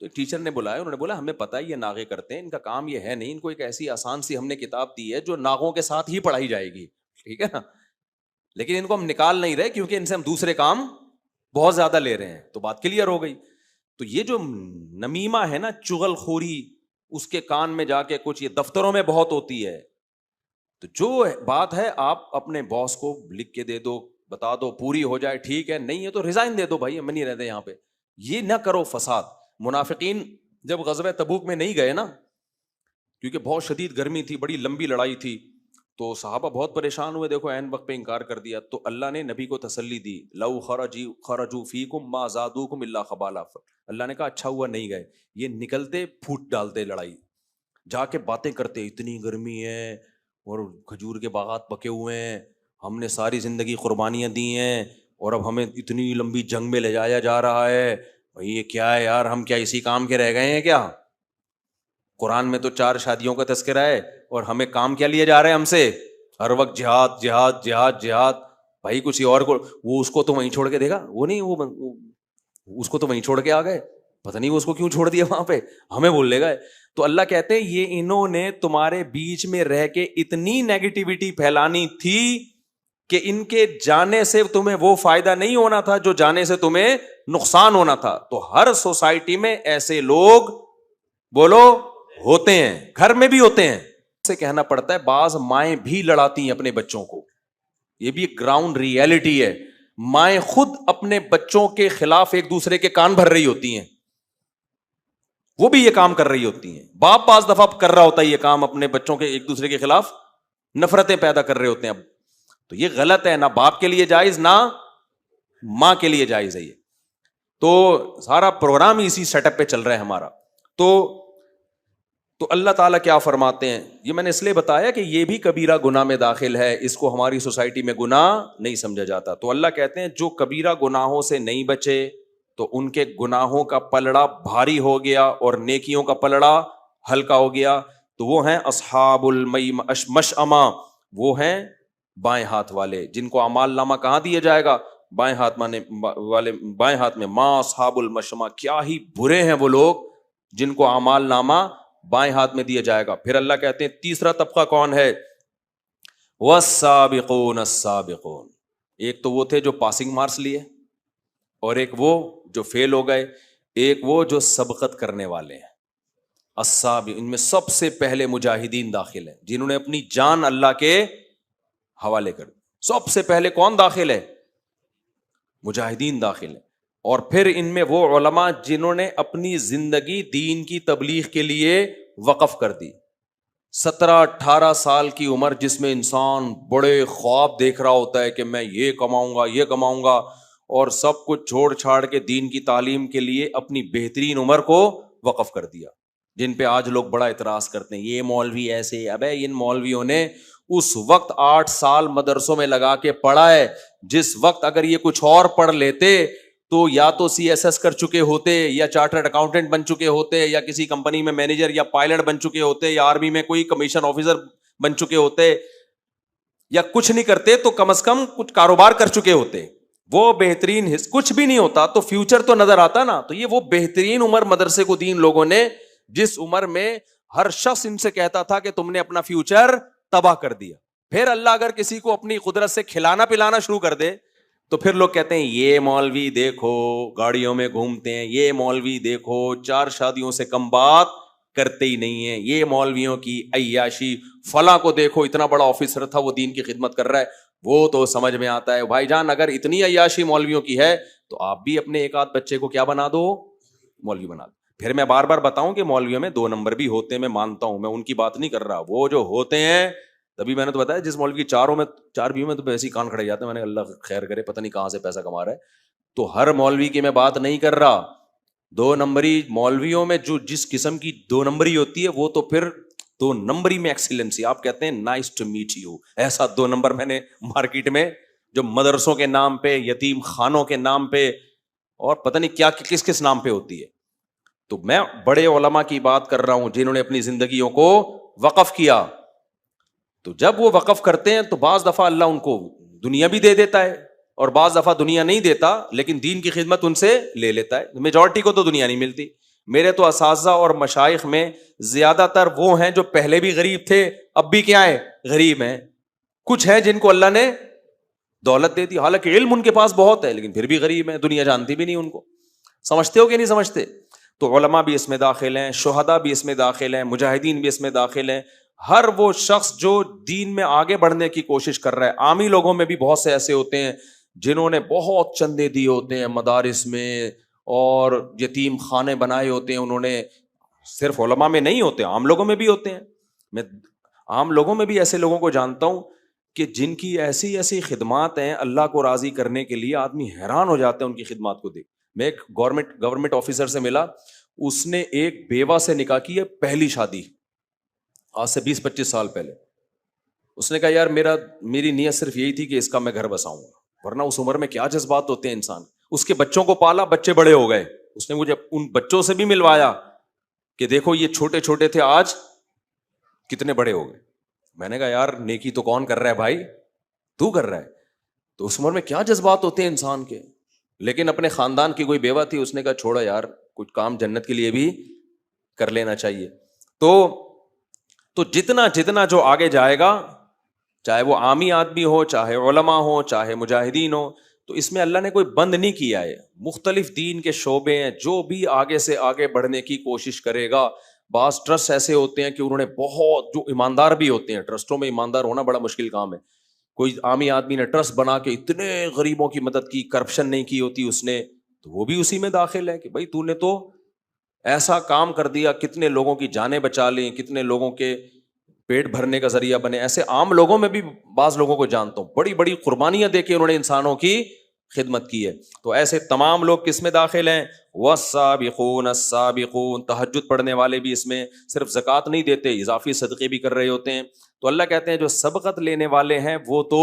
تو ایک ٹیچر نے بلایا, انہوں نے بولا ہمیں پتہ ہے یہ ناغے کرتے ہیں, ان کا کام یہ ہے نہیں, ان کو ایک ایسی آسان سی ہم نے کتاب دی ہے جو ناغوں کے ساتھ ہی پڑھائی جائے گی, ٹھیک ہے نا, لیکن ان کو ہم نکال نہیں رہے کیونکہ ان سے ہم دوسرے کام بہت زیادہ لے رہے ہیں. تو بات کلیئر ہو گئی. تو یہ جو نمیمہ ہے نا, چغل خوری, اس کے کان میں جا کے کچھ, یہ دفتروں میں بہت ہوتی ہے. تو جو بات ہے آپ اپنے باس کو لکھ کے دے دو, بتا دو, پوری ہو جائے ٹھیک ہے, نہیں ہے تو ریزائن دے دو, بھائی ہم نہیں رہتے یہاں پہ. یہ نہ کرو فساد. منافقین جب غزوہ تبوک میں نہیں گئے نا, کیونکہ بہت شدید گرمی تھی, بڑی لمبی لڑائی تھی, تو صحابہ بہت پریشان ہوئے. دیکھو عین وقت پہ انکار کر دیا, تو اللہ نے نبی کو تسلی دی, لو خرجوا فیکم ما زادوکم الا خبالا. اللہ نے کہا اچھا ہوا نہیں گئے, یہ نکلتے پھوٹ ڈالتے لڑائی, جا کے باتیں کرتے, اتنی گرمی ہے اور کھجور کے باغات پکے ہوئے ہیں, ہم نے ساری زندگی قربانیاں دی ہیں, اور اب ہمیں اتنی لمبی جنگ میں لے جایا جا رہا ہے. بھائی یہ کیا ہے یار, ہم کیا اسی کام کے رہ گئے ہیں کیا؟ قرآن میں تو 4 شادیوں کا تذکرہ ہے, اور ہمیں کام کیا لیے جا رہے ہیں ہم سے, ہر وقت جہاد جہاد جہاد جہاد. بھائی کسی اور کو, وہ اس کو تو وہیں چھوڑ کے دے گا, وہ نہیں, وہ اس کو تو وہیں چھوڑ کے آ گئے, پتہ نہیں وہ اس کو کیوں چھوڑ دیا وہاں پہ, ہمیں بول لے گا. تو اللہ کہتے ہیں یہ انہوں نے تمہارے بیچ میں رہ کے اتنی نیگیٹیوٹی پھیلانی تھی کہ ان کے جانے سے تمہیں وہ فائدہ نہیں ہونا تھا جو جانے سے تمہیں نقصان ہونا تھا. تو ہر سوسائٹی میں ایسے لوگ بولو ہوتے ہیں, گھر میں بھی ہوتے ہیں. سے کہنا پڑتا ہے, بعض مائیں بھی لڑاتی ہیں اپنے بچوں کو, یہ بھی ایک گراؤنڈ ریئلٹی ہے. مائیں خود اپنے بچوں کے خلاف ایک دوسرے کے کان بھر رہی ہوتی ہیں, وہ بھی یہ کام کر رہی ہوتی ہیں. باپ بعض دفعہ کر رہا ہوتا ہے یہ کام, اپنے بچوں کے ایک دوسرے کے خلاف نفرتیں پیدا کر رہے ہوتے ہیں. اب تو یہ غلط ہے, نہ باپ کے لیے جائز نہ ماں کے لیے جائز ہے یہ. تو سارا پروگرام اسی سیٹ اپ پہ چل رہا ہے ہمارا. تو اللہ تعالیٰ کیا فرماتے ہیں, یہ میں نے اس لیے بتایا کہ یہ بھی کبیرہ گناہ میں داخل ہے, اس کو ہماری سوسائٹی میں گناہ نہیں سمجھا جاتا. تو اللہ کہتے ہیں جو کبیرہ گناہوں سے نہیں بچے تو ان کے گناہوں کا پلڑا بھاری ہو گیا اور نیکیوں کا پلڑا ہلکا ہو گیا. تو وہ ہیں اصحاب المشأمہ, وہ ہیں بائیں ہاتھ والے, جن کو اعمال نامہ کہاں دیا جائے گا, بائیں ہاتھ والے, بائیں ہاتھ میں. ما اصحاب المشأمہ, کیا ہی برے ہیں وہ لوگ جن کو اعمال نامہ بائیں ہاتھ میں دیا جائے گا. پھر اللہ کہتے ہیں تیسرا طبقہ کون ہے, والسابقون السابقون. ایک تو وہ تھے جو پاسنگ مارکس لیے, اور ایک وہ جو فیل ہو گئے, ایک وہ جو سبقت کرنے والے ہیں. السابق, ان میں سب سے پہلے مجاہدین داخل ہیں, جنہوں نے اپنی جان اللہ کے حوالے کر دی. سب سے پہلے کون داخل ہے, مجاہدین داخل ہیں. اور پھر ان میں وہ علماء جنہوں نے اپنی زندگی دین کی تبلیغ کے لیے وقف کر دی. 17-18 سال کی عمر جس میں انسان بڑے خواب دیکھ رہا ہوتا ہے کہ میں یہ کماؤں گا یہ کماؤں گا, اور سب کچھ چھوڑ چھاڑ کے دین کی تعلیم کے لیے اپنی بہترین عمر کو وقف کر دیا. جن پہ آج لوگ بڑا اعتراض کرتے ہیں, یہ مولوی ایسے. ابے ان مولویوں نے اس وقت 8 سال مدرسوں میں لگا کے پڑھا ہے, جس وقت اگر یہ کچھ اور پڑھ لیتے تو یا تو CSS کر چکے ہوتے, یا چارٹرڈ اکاؤنٹنٹ بن چکے ہوتے, یا کسی کمپنی میں مینیجر یا پائلٹ بن چکے ہوتے, یا آرمی میں کوئی کمیشن آفیسر بن چکے ہوتے, یا کچھ نہیں کرتے تو کم از کم کچھ کاروبار کر چکے ہوتے. وہ بہترین کچھ بھی نہیں ہوتا تو فیوچر تو نظر آتا نا. تو یہ وہ بہترین عمر مدرسے کو دین لوگوں نے, جس عمر میں ہر شخص ان سے کہتا تھا کہ تم نے اپنا فیوچر تباہ کر دیا. پھر اللہ اگر کسی کو اپنی قدرت سے کھلانا پلانا شروع کر دے تو پھر لوگ کہتے ہیں یہ مولوی دیکھو گاڑیوں میں گھومتے ہیں, یہ مولوی دیکھو 4 شادیوں سے کم بات کرتے ہی نہیں ہیں, یہ مولویوں کی عیاشی, فلاں کو دیکھو اتنا بڑا آفیسر تھا وہ دین کی خدمت کر رہا ہے. وہ تو سمجھ میں آتا ہے بھائی جان, اگر اتنی عیاشی مولویوں کی ہے تو آپ بھی اپنے ایک آدھ بچے کو کیا بنا دو, مولوی بنا دو. پھر میں بار بار بتاؤں کہ مولویوں میں 2 نمبر بھی ہوتے ہیں, میں مانتا ہوں, میں ان کی بات نہیں کر رہا, وہ جو ہوتے ہیں, تبھی میں نے تو بتایا جس مولوی کی 4 بیوی میں تو ایسے ہی کان کھڑے جاتے ہیں, میں نے اللہ خیر کرے, پتہ نہیں کہاں سے پیسہ کما رہا ہے. تو ہر مولوی کی میں بات نہیں کر رہا, 2 نمبری مولویوں میں جو جس قسم کی 2 نمبری ہوتی ہے وہ تو پھر 2 نمبری میں ایکسیلنسی, آپ کہتے ہیں نائس ٹو میٹ یو, ایسا 2 نمبر میں نے مارکیٹ میں جو مدرسوں کے نام پہ, یتیم خانوں کے نام پہ اور پتہ نہیں کیا کس کس نام پہ ہوتی ہے. تو میں بڑے علماء کی بات کر رہا ہوں جنہوں نے اپنی زندگیوں کو وقف کیا. تو جب وہ وقف کرتے ہیں تو بعض دفعہ اللہ ان کو دنیا بھی دے دیتا ہے اور بعض دفعہ دنیا نہیں دیتا, لیکن دین کی خدمت ان سے لے لیتا ہے. میجورٹی کو تو دنیا نہیں ملتی. میرے تو اساتذہ اور مشائخ میں زیادہ تر وہ ہیں جو پہلے بھی غریب تھے, اب بھی کیا ہے, غریب ہیں. کچھ ہیں جن کو اللہ نے دولت دے دی, حالانکہ علم ان کے پاس بہت ہے, لیکن پھر بھی غریب ہیں, دنیا جانتی بھی نہیں ان کو. سمجھتے ہو کہ نہیں سمجھتے؟ تو علماء بھی اس میں داخل ہیں, شہداء بھی اس میں داخل ہیں, مجاہدین بھی اس میں داخل ہیں. ہر وہ شخص جو دین میں آگے بڑھنے کی کوشش کر رہا ہے. عامی لوگوں میں بھی بہت سے ایسے ہوتے ہیں جنہوں نے بہت چندے دیے ہوتے ہیں مدارس میں اور یتیم خانے بنائے ہوتے ہیں انہوں نے. صرف علماء میں نہیں ہوتے, عام لوگوں میں بھی ہوتے ہیں. میں عام لوگوں میں بھی ایسے لوگوں کو جانتا ہوں کہ جن کی ایسی ایسی خدمات ہیں اللہ کو راضی کرنے کے لیے, آدمی حیران ہو جاتا ہے ان کی خدمات کو دیکھ. میں ایک گورنمنٹ آفیسر سے ملا, اس نے ایک بیوہ سے نکاح کی ہے, پہلی شادی, آج سے 20-25 سال پہلے. اس نے کہا یار میری نیت صرف یہی تھی کہ اس کا میں گھر بساؤں گا, ورنہ اس عمر میں کیا جذبات ہوتے ہیں انسان. اس کے بچوں کو پالا, بچے بڑے ہو گئے, اس نے مجھے ان بچوں سے بھی ملوایا کہ دیکھو یہ چھوٹے چھوٹے تھے, آج کتنے بڑے ہو گئے. میں نے کہا یار نیکی تو کون کر رہا ہے بھائی, تو کر رہا ہے. تو اس عمر میں کیا جذبات ہوتے ہیں انسان کے. لیکن اپنے خاندان کی کوئی بیوہ تھی, اس نے کہا چھوڑا یار, کچھ کام جنت کے لیے بھی کر لینا چاہیے. تو جتنا جو آگے جائے گا, چاہے وہ عامی آدمی ہو, چاہے علماء ہو, چاہے مجاہدین ہو, تو اس میں اللہ نے کوئی بند نہیں کیا ہے. مختلف دین کے شعبے ہیں, جو بھی آگے سے آگے بڑھنے کی کوشش کرے گا. بعض ٹرسٹ ایسے ہوتے ہیں کہ انہوں نے بہت, جو ایماندار بھی ہوتے ہیں, ٹرسٹوں میں ایماندار ہونا بڑا مشکل کام ہے. کوئی عامی آدمی نے ٹرسٹ بنا کے اتنے غریبوں کی مدد کی, کرپشن نہیں کی ہوتی اس نے, تو وہ بھی اسی میں داخل ہے کہ بھائی تو نے تو ایسا کام کر دیا, کتنے لوگوں کی جانیں بچا لیں, کتنے لوگوں کے پیٹ بھرنے کا ذریعہ بنے. ایسے عام لوگوں میں بھی بعض لوگوں کو جانتا ہوں, بڑی بڑی قربانیاں دے کے انہوں نے انسانوں کی خدمت کی ہے. تو ایسے تمام لوگ کس میں داخل ہیں؟ والسابقون السابقون. تہجد پڑھنے والے بھی اس میں, صرف زکوٰۃ نہیں دیتے, اضافی صدقے بھی کر رہے ہوتے ہیں. تو اللہ کہتے ہیں جو سبقت لینے والے ہیں وہ تو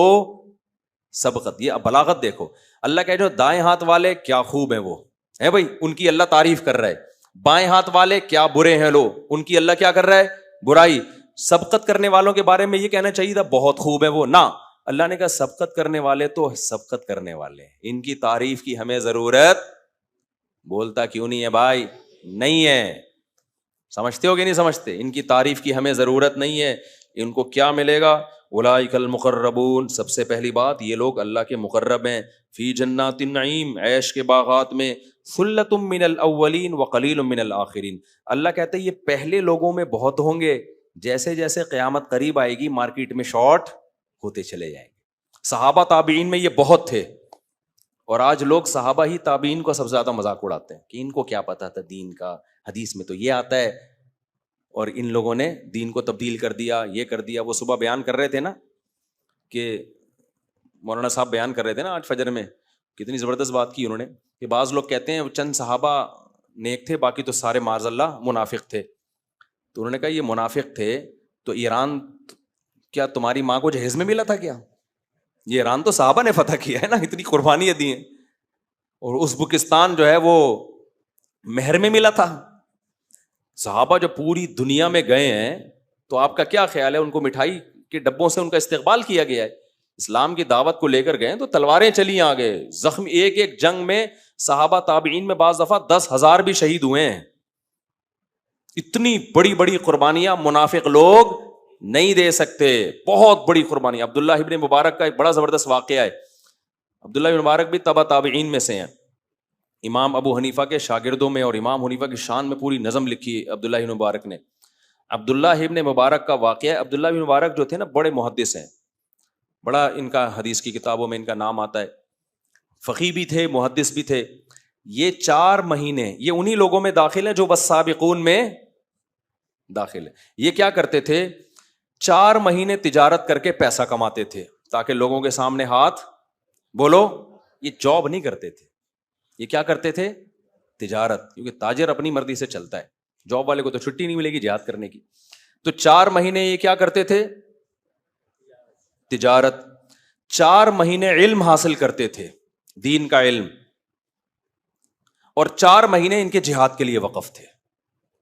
سبقت, یہ بلاغت دیکھو. اللہ کہے جو دائیں ہاتھ والے کیا خوب ہیں وہ ہے بھائی, ان کی اللہ تعریف کر رہا ہے. بائیں ہاتھ والے کیا برے ہیں لو, ان کی اللہ کیا کر رہا ہے, برائی. سبقت کرنے والوں کے بارے میں یہ کہنا چاہیے تھا بہت خوب ہے وہ, نہ, اللہ نے کہا سبقت کرنے والے تو سبقت کرنے والے, ان کی تعریف کی ہمیں ضرورت. بولتا کیوں نہیں ہے بھائی؟ نہیں ہے. سمجھتے ہو کہ نہیں سمجھتے؟ ان کی تعریف کی ہمیں ضرورت نہیں ہے. ان کو کیا ملے گا؟ اولئک المقربون. سب سے پہلی بات, یہ لوگ اللہ کے مقرب ہیں. فی جنات النعیم, عیش کے باغات میں. ثلۃ من الاولین وقلیل من الاخرین. اللہ کہتے ہیں یہ پہلے لوگوں میں بہت ہوں گے, جیسے جیسے قیامت قریب آئے گی مارکیٹ میں شارٹ ہوتے چلے جائیں گے. صحابہ تابعین میں یہ بہت تھے, اور آج لوگ صحابہ ہی تابعین کو سب سے زیادہ مذاق اڑاتے ہیں کہ ان کو کیا پتا تھا دین کا, حدیث میں تو یہ آتا ہے, اور ان لوگوں نے دین کو تبدیل کر دیا, یہ کر دیا. وہ صبح بیان کر رہے تھے نا, کہ مولانا صاحب بیان کر رہے تھے نا آج فجر میں, کتنی زبردست بات کی انہوں نے, کہ بعض لوگ کہتے ہیں چند صحابہ نیک تھے, باقی تو سارے معاذ اللہ منافق تھے. تو انہوں نے کہا یہ منافق تھے تو ایران کیا تمہاری ماں کو جہیز میں ملا تھا کیا؟ یہ ایران تو صحابہ نے فتح کیا ہے نا, اتنی قربانیاں دی ہیں. اور ازبکستان جو ہے وہ مہر میں ملا تھا. صحابہ جو پوری دنیا میں گئے ہیں, تو آپ کا کیا خیال ہے, ان کو مٹھائی کے ڈبوں سے ان کا استقبال کیا گیا ہے؟ اسلام کی دعوت کو لے کر گئے تو تلواریں چلی آگے, زخم, ایک ایک جنگ میں صحابہ تابعین میں بعض دفعہ 10,000 بھی شہید ہوئے ہیں. اتنی بڑی بڑی قربانیاں منافق لوگ نہیں دے سکتے, بہت بڑی قربانی. عبداللہ ابن مبارک کا ایک بڑا زبردست واقعہ ہے. عبداللہ ابن مبارک بھی تبع تابعین میں سے ہیں. امام ابو حنیفہ کے شاگردوں میں, اور امام حنیفہ کی شان میں پوری نظم لکھی ہے عبداللہ ابن مبارک نے. عبداللہ ابن مبارک کا واقعہ ہے. عبداللہ ابن مبارک جو تھے نا, بڑے محدث ہیں, بڑا ان کا حدیث کی کتابوں میں ان کا نام آتا ہے. فقیہ بھی تھے, محدث بھی تھے. یہ 4 مہینے یہ انہی لوگوں میں داخل ہے جو والسابقون میں داخل ہے. یہ کیا کرتے تھے, 4 مہینے تجارت کر کے پیسہ کماتے تھے تاکہ لوگوں کے سامنے ہاتھ بولو. یہ جاب نہیں کرتے تھے, یہ کیا کرتے تھے, تجارت, کیونکہ تاجر اپنی مرضی سے چلتا ہے, جاب والے کو تو چھٹی نہیں ملے گی جہاد کرنے کی. تو 4 مہینے یہ کیا کرتے تھے, تجارت. 4 مہینے علم حاصل کرتے تھے, دین کا علم, اور 4 مہینے ان کے جہاد کے لیے وقف تھے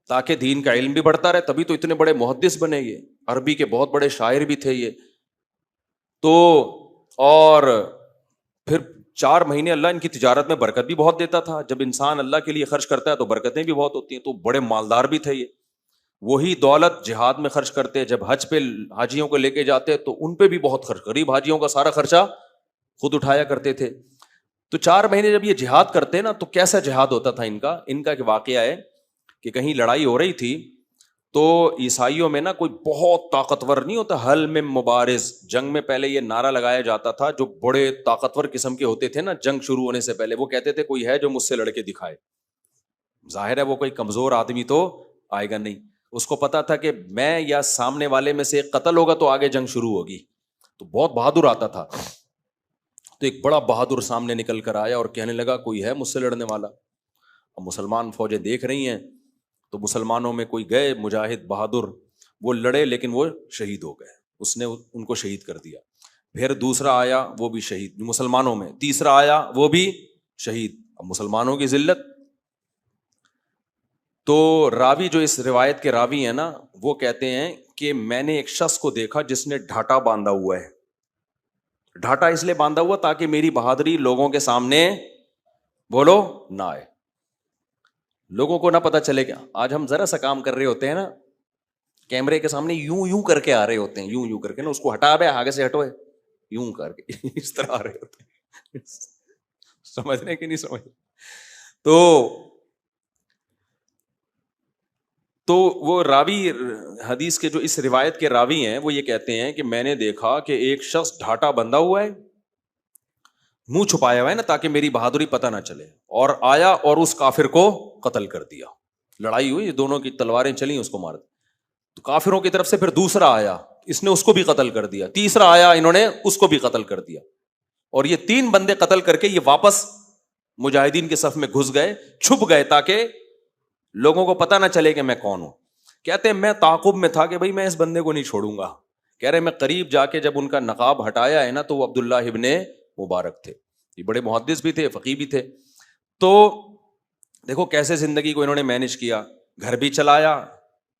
تاکہ دین کا علم بھی بڑھتا رہے. تبھی تو اتنے بڑے محدث بنے, یہ عربی کے بہت بڑے شاعر بھی تھے یہ تو. اور پھر 4 مہینے اللہ ان کی تجارت میں برکت بھی بہت دیتا تھا. جب انسان اللہ کے لیے خرچ کرتا ہے تو برکتیں بھی بہت ہوتی ہیں. تو بڑے مالدار بھی تھے یہ, وہی دولت جہاد میں خرچ کرتے. جب حج پہ حاجیوں کو لے کے جاتے تو ان پہ بھی بہت خرچ, غریب حاجیوں کا سارا خرچہ خود اٹھایا کرتے تھے. تو 4 مہینے جب یہ جہاد کرتے نا تو کیسا جہاد ہوتا تھا ان کا ایک واقعہ ہے کہ کہیں لڑائی ہو رہی تھی تو عیسائیوں میں نا کوئی بہت طاقتور نہیں ہوتا, حل میں مبارز, جنگ میں پہلے یہ نعرہ لگایا جاتا تھا, جو بڑے طاقتور قسم کے ہوتے تھے نا جنگ شروع ہونے سے پہلے, وہ کہتے تھے کوئی ہے جو مجھ سے لڑ کے دکھائے. ظاہر ہے وہ کوئی کمزور آدمی تو آئے گا نہیں, اس کو پتا تھا کہ میں یا سامنے والے میں سے ایک قتل ہوگا تو آگے جنگ شروع ہوگی. تو بہت بہادر آتا تھا. تو ایک بڑا بہادر سامنے نکل کر آیا اور کہنے لگا کوئی ہے مجھ سے لڑنے والا. اب مسلمان فوجیں دیکھ رہی ہیں تو مسلمانوں میں کوئی گئے مجاہد بہادر, وہ لڑے لیکن وہ شہید ہو گئے, اس نے ان کو شہید کر دیا. پھر دوسرا آیا وہ بھی شہید مسلمانوں میں, تیسرا آیا وہ بھی شہید. اب مسلمانوں کی ذلت. تو راوی جو اس روایت کے راوی ہیں نا وہ کہتے ہیں کہ میں نے ایک شخص کو دیکھا جس نے ڈھاٹا باندھا ہوا ہے. ڈھاٹا اس لیے باندھا ہوا تاکہ میری بہادری لوگوں کے سامنے بولو نہ آئے, لوگوں کو نہ پتا چلے. گا آج ہم ذرا سا کام کر رہے ہوتے ہیں نا, کیمرے کے سامنے یوں کر کے آ رہے ہوتے ہیں, یوں کر کے نا, اس کو ہٹا بے آگے سے ہٹو, یوں کر کے اس طرح آ رہے ہوتے ہیں. سمجھ رہے کہ نہیں سمجھ. تو وہ راوی حدیث کے جو اس روایت کے راوی ہیں وہ یہ کہتے ہیں کہ میں نے دیکھا کہ ایک شخص ڈھاٹا بندھا ہوا ہے, منہ چھپایا ہوا ہے نا تاکہ میری بہادری پتہ نہ چلے, اور آیا اور اس کافر کو قتل کر دیا. لڑائی ہوئی, دونوں کی تلواریں چلیں, اس کو مار دیا. تو کافروں کی طرف سے پھر دوسرا آیا, اس نے اس کو بھی قتل کر دیا. تیسرا آیا, انہوں نے اس کو بھی قتل کر دیا. اور یہ 3 بندے قتل کر کے یہ واپس مجاہدین کے صف میں گھس گئے, چھپ گئے تاکہ لوگوں کو پتہ نہ چلے کہ میں کون ہوں. کہتے ہیں میں تعاقب میں تھا کہ بھائی میں اس بندے کو نہیں چھوڑوں گا. کہہ رہے میں قریب جا کے جب ان کا نقاب ہٹایا ہے نا تو وہ عبداللہ ابن مبارک تھے, یہ بڑے محدث بھی تھے, فقیہ بھی تھے. تو دیکھو کیسے زندگی کو انہوں نے مینج کیا, گھر بھی چلایا,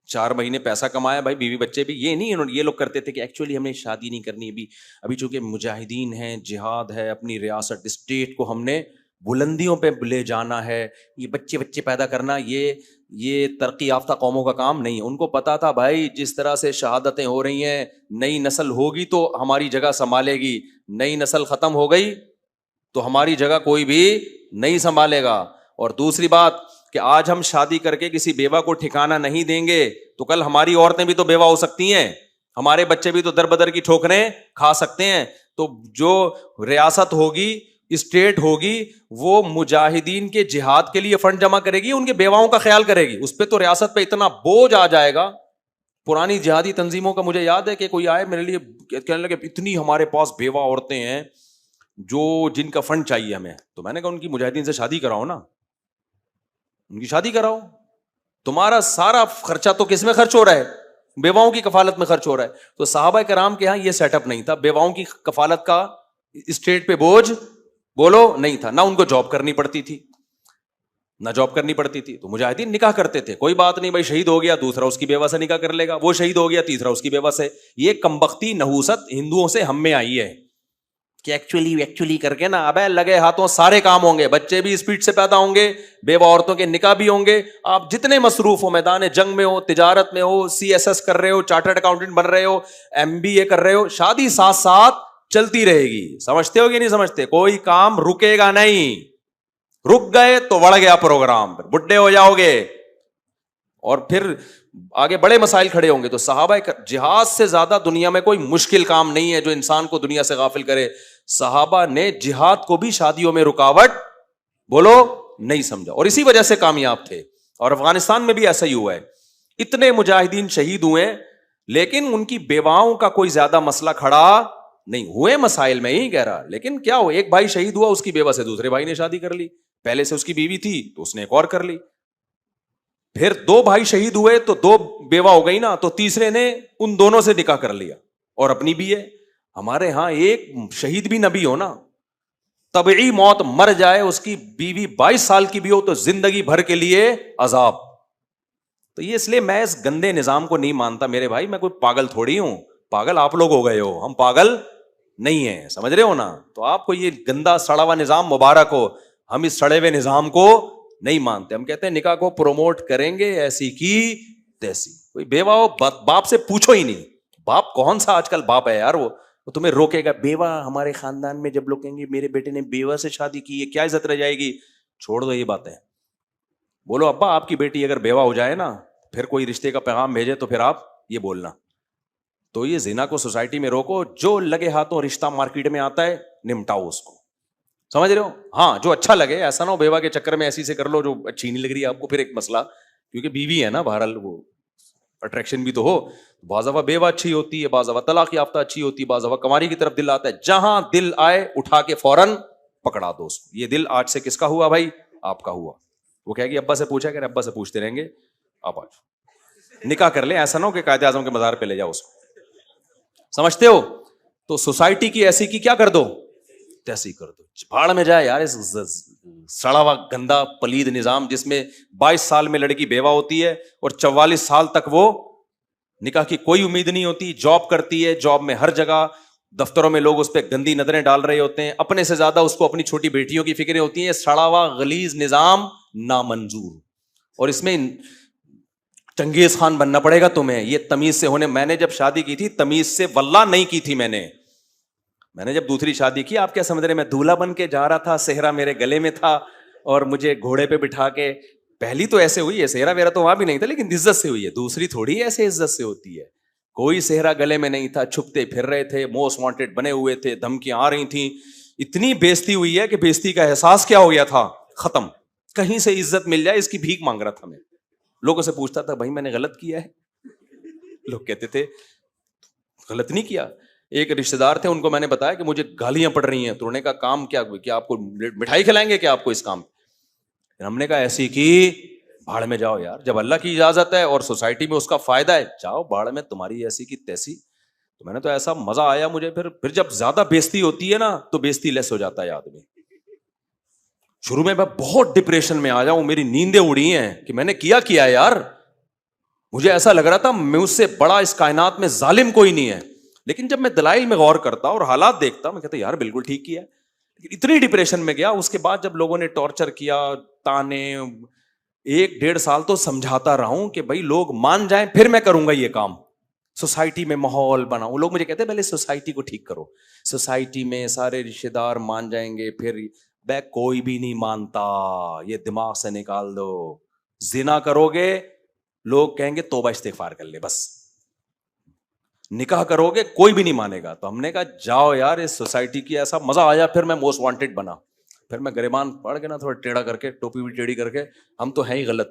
4 مہینے پیسہ کمایا, بھائی بیوی بچے بھی. یہ نہیں یہ لوگ کرتے تھے کہ ایکچولی ہم نے شادی نہیں کرنی ابھی چونکہ مجاہدین ہیں, جہاد ہے, اپنی ریاست اسٹیٹ کو ہم نے بلندیوں پہ لے جانا ہے, یہ بچے پیدا کرنا یہ ترقی یافتہ قوموں کا کام نہیں ہے. ان کو پتا تھا بھائی جس طرح سے شہادتیں ہو رہی ہیں, نئی نسل ہوگی تو ہماری جگہ سنبھالے گی, نئی نسل ختم ہو گئی تو ہماری جگہ کوئی بھی نہیں سنبھالے گا. اور دوسری بات کہ آج ہم شادی کر کے کسی بیوہ کو ٹھکانہ نہیں دیں گے تو کل ہماری عورتیں بھی تو بیوہ ہو سکتی ہیں, ہمارے بچے بھی تو در بدر کی ٹھوکریں کھا سکتے ہیں. تو جو ریاست ہوگی, اسٹیٹ ہوگی, وہ مجاہدین کے جہاد کے لیے فنڈ جمع کرے گی, ان کے بیواؤں کا خیال کرے گی. اس پہ تو ریاست پہ اتنا بوجھ آ جائے گا. پرانی جہادی تنظیموں کا مجھے یاد ہے کہ کوئی آئے میرے لیے کہنے لگے اتنی ہمارے پاس بیوہ عورتیں ہیں جن کا فنڈ چاہیے ہمیں. تو میں نے کہا ان کی مجاہدین سے شادی کراؤ نا, ان کی شادی کراؤ. تمہارا سارا خرچہ تو کس میں خرچ ہو رہا ہے, بیواؤں کی کفالت میں خرچ ہو رہا ہے. تو صحابہ کرام کے ہاں یہ سیٹ اپ نہیں تھا, بیواؤں کی کفالت کا اسٹیٹ پہ بوجھ بولو نہیں تھا, نہ ان کو جاب کرنی پڑتی تھی, تو مجاہدین نکاح کرتے تھے, کوئی بات نہیں بھائی شہید ہو گیا دوسرا اس کی بیوہ سے نکاح کر لے گا, وہ شہید ہو گیا تیسرا اس کی بیوہ سے. یہ کمبختی نحوست ہندوؤں سے ہم میں آئی ہے کہ ایکچولی کر کے نا ابے لگے ہاتھوں سارے کام ہوں گے, بچے بھی اسپیڈ سے پیدا ہوں گے, بیوہ عورتوں کے نکاح بھی ہوں گے, آپ جتنے مصروف ہو, میدان جنگ میں ہو, تجارت میں ہو, CSS کر رہے ہو, چارٹرڈ اکاؤنٹنٹ بن رہے ہو, MBA کر رہے ہو, شادی ساتھ ساتھ چلتی رہے گی. سمجھتے ہو کہ نہیں سمجھتے؟ کوئی کام رکے گا نہیں, رک گئے تو بڑھ گیا پروگرام, بڈھے ہو جاؤ گے اور پھر آگے بڑے مسائل کھڑے ہوں گے. تو صحابہ جہاد سے زیادہ دنیا میں کوئی مشکل کام نہیں ہے جو انسان کو دنیا سے غافل کرے. صحابہ نے جہاد کو بھی شادیوں میں رکاوٹ بولو نہیں سمجھا, اور اسی وجہ سے کامیاب تھے. اور افغانستان میں بھی ایسا ہی ہوا ہے, اتنے مجاہدین شہید ہوئے لیکن ان کی بیواؤں کا کوئی زیادہ مسئلہ کھڑا نہیں ہوئے. مسائل میں ہی کہہ رہا, لیکن کیا ہو, ایک بھائی شہید ہوا, اس کی بیوہ سے دوسرے بھائی نے شادی کر لی, پہلے سے اس کی بیوی تھی تو اس نے ایک اور کر لی. پھر دو بھائی شہید ہوئے تو دو بیوہ ہو گئی نا, تو تیسرے نے ان دونوں سے نکاح کر لیا اور اپنی بھی ہے. ہمارے ہاں ایک شہید بھی نبی ہو نا, طبعی موت مر جائے, اس کی بیوی 22 سال کی بھی ہو تو زندگی بھر کے لیے عذاب. تو یہ اس لیے میں اس گندے نظام کو نہیں مانتا میرے بھائی. میں کوئی پاگل تھوڑی ہوں, پاگل آپ لوگ ہو گئے ہو, ہم پاگل نہیں ہیں, سمجھ رہے ہو نا. تو آپ کو یہ گندا سڑا ہوا نظام مبارک ہو, ہم اس سڑے ہوئے نظام کو نہیں مانتے. ہم کہتے ہیں نکاح کو پروموٹ کریں گے ایسی کی تیسی. کوئی بیوہ ہو باپ سے پوچھو ہی نہیں, باپ کون سا آج کل باپ ہے یار, وہ تمہیں روکے گا. بیوہ ہمارے خاندان میں جب لوگ کہیں گے میرے بیٹے نے بیوہ سے شادی کی ہے, کیا عزت رہ جائے گی. چھوڑ دو یہ باتیں, بولو ابا آپ کی بیٹی اگر بیوہ ہو جائے نا, پھر کوئی رشتے کا پیغام بھیجے تو پھر آپ یہ بولنا. تو یہ زنا کو سوسائٹی میں روکو, جو لگے ہاتھوں رشتہ مارکیٹ میں آتا ہے نمٹاؤ اس کو, سمجھ رہے ہو. ہاں جو اچھا لگے, ایسا نہ ہو بیوہ کے چکر میں ایسی سے کر لو جو اچھی نہیں لگ رہی ہے آپ کو, پھر ایک مسئلہ, کیونکہ بیوی ہے نا بہرحال, وہ اٹریکشن بھی تو ہو. بعض دفعہ بیوہ اچھی ہوتی ہے, بعض دفعہ طلاق یافتہ اچھی ہوتی ہے, بعض دفعہ کنواری کی طرف دل آتا ہے. جہاں دل آئے اٹھا کے فوراً پکڑا دو اس کو. یہ دل آج سے کس کا ہوا بھائی, آپ کا ہوا. وہ کہے گی ابا سے پوچھا کہ ابا سے پوچھتے رہیں گے, آپ آج نکاح کر لیں. ایسا نہ ہو کہ قائد اعظم کے مزار پہ لے جاؤ اس کو, سمجھتے ہو. تو سوسائٹی کی ایسی کی کیا کر دو, تیسی کر دو, بھاڑ میں جائے یار اس سڑا ہوا گندا پلید نظام, جس میں 22 سال میں لڑکی بیوہ ہوتی ہے اور 44 سال تک وہ نکاح کی کوئی امید نہیں ہوتی. جاب کرتی ہے, جاب میں ہر جگہ دفتروں میں لوگ اس پہ گندی نظریں ڈال رہے ہوتے ہیں, اپنے سے زیادہ اس کو اپنی چھوٹی بیٹیوں کی فکریں ہوتی ہیں. یہ سڑا ہوا غلیظ نظام نامنظور, اور اس میں چنگیز خان بننا پڑے گا تمہیں. یہ تمیز سے ہونے, میں نے جب شادی کی تھی تمیز سے واللہ نہیں کی تھی. میں نے جب دوسری شادی کی, آپ کیا سمجھ رہے, میں دولہا بن کے جا رہا تھا, صحرا میرے گلے میں تھا اور مجھے گھوڑے پہ بٹھا کے, پہلی تو ایسے ہوئی ہے, صحرا میرا تو وہاں بھی نہیں تھا لیکن عزت سے ہوئی ہے. دوسری تھوڑی ایسے عزت سے ہوتی ہے, کوئی صحرا گلے میں نہیں تھا, چھپتے پھر رہے تھے, موسٹ وانٹیڈ بنے ہوئے تھے, دھمکیاں آ رہی تھیں. اتنی بےزتی ہوئی ہے کہ بےزتی کا احساس کیا ہو گیا تھا, ختم. کہیں سے عزت مل جائے اس کی بھیک مانگ رہا تھا میں. لوگوں سے پوچھتا تھا بھائی میں نے غلط کیا ہے, لوگ کہتے تھے غلط نہیں کیا. ایک رشتے دار تھے, ان کو میں نے بتایا کہ مجھے گالیاں پڑ رہی ہیں, تو انہوں نے کہا کام کیا آپ کو مٹھائی کھلائیں گے کیا آپ کو اس کام. ہم نے کہا ایسی کی بھاڑ میں جاؤ یار, جب اللہ کی اجازت ہے اور سوسائٹی میں اس کا فائدہ ہے, جاؤ بھاڑ میں, تمہاری ایسی کی تیسی. تو میں نے تو ایسا مزہ آیا مجھے. پھر جب زیادہ بےزتی ہوتی ہے نا تو بےزتی لیس ہو جاتا ہے آدمی. شروع میں بہت ڈپریشن میں آ جاؤں, میری نیندیں اڑی ہیں کہ میں نے کیا یار. مجھے ایسا لگ رہا تھا مجھ سے بڑا اس کائنات میں ظالم کوئی نہیں ہے. لیکن جب میں دلائل میں غور کرتا اور حالات دیکھتا, میں کہتا یار بالکل ٹھیک کیا. لیکن اتنی ڈپریشن میں گیا. اس کے بعد جب لوگوں نے ٹارچر کیا, تانے, 1-1.5 سال تو سمجھاتا رہا ہوں کہ بھائی لوگ مان جائیں پھر میں کروں گا یہ کام. سوسائٹی میں ماحول بناؤ. لوگ مجھے کہتے ہیں پہلے سوسائٹی کو ٹھیک کرو, سوسائٹی میں سارے رشتے دار مان جائیں گے پھر. کوئی بھی نہیں مانتا, یہ دماغ سے نکال دو. زنا کرو گے لوگ کہیں گے توبہ استغفار کر لے بس. نکاح کرو گے کوئی بھی نہیں مانے گا. تو ہم نے کہا جاؤ یار اس سوسائٹی کی, ایسا مزہ آیا. پھر میں موسٹ وانٹیڈ بنا, پھر میں گریبان پڑھ کے نا تھوڑا ٹیڑھا کر کے, ٹوپی بھی ٹیڑھی کر کے, ہم تو ہیں ہی غلط.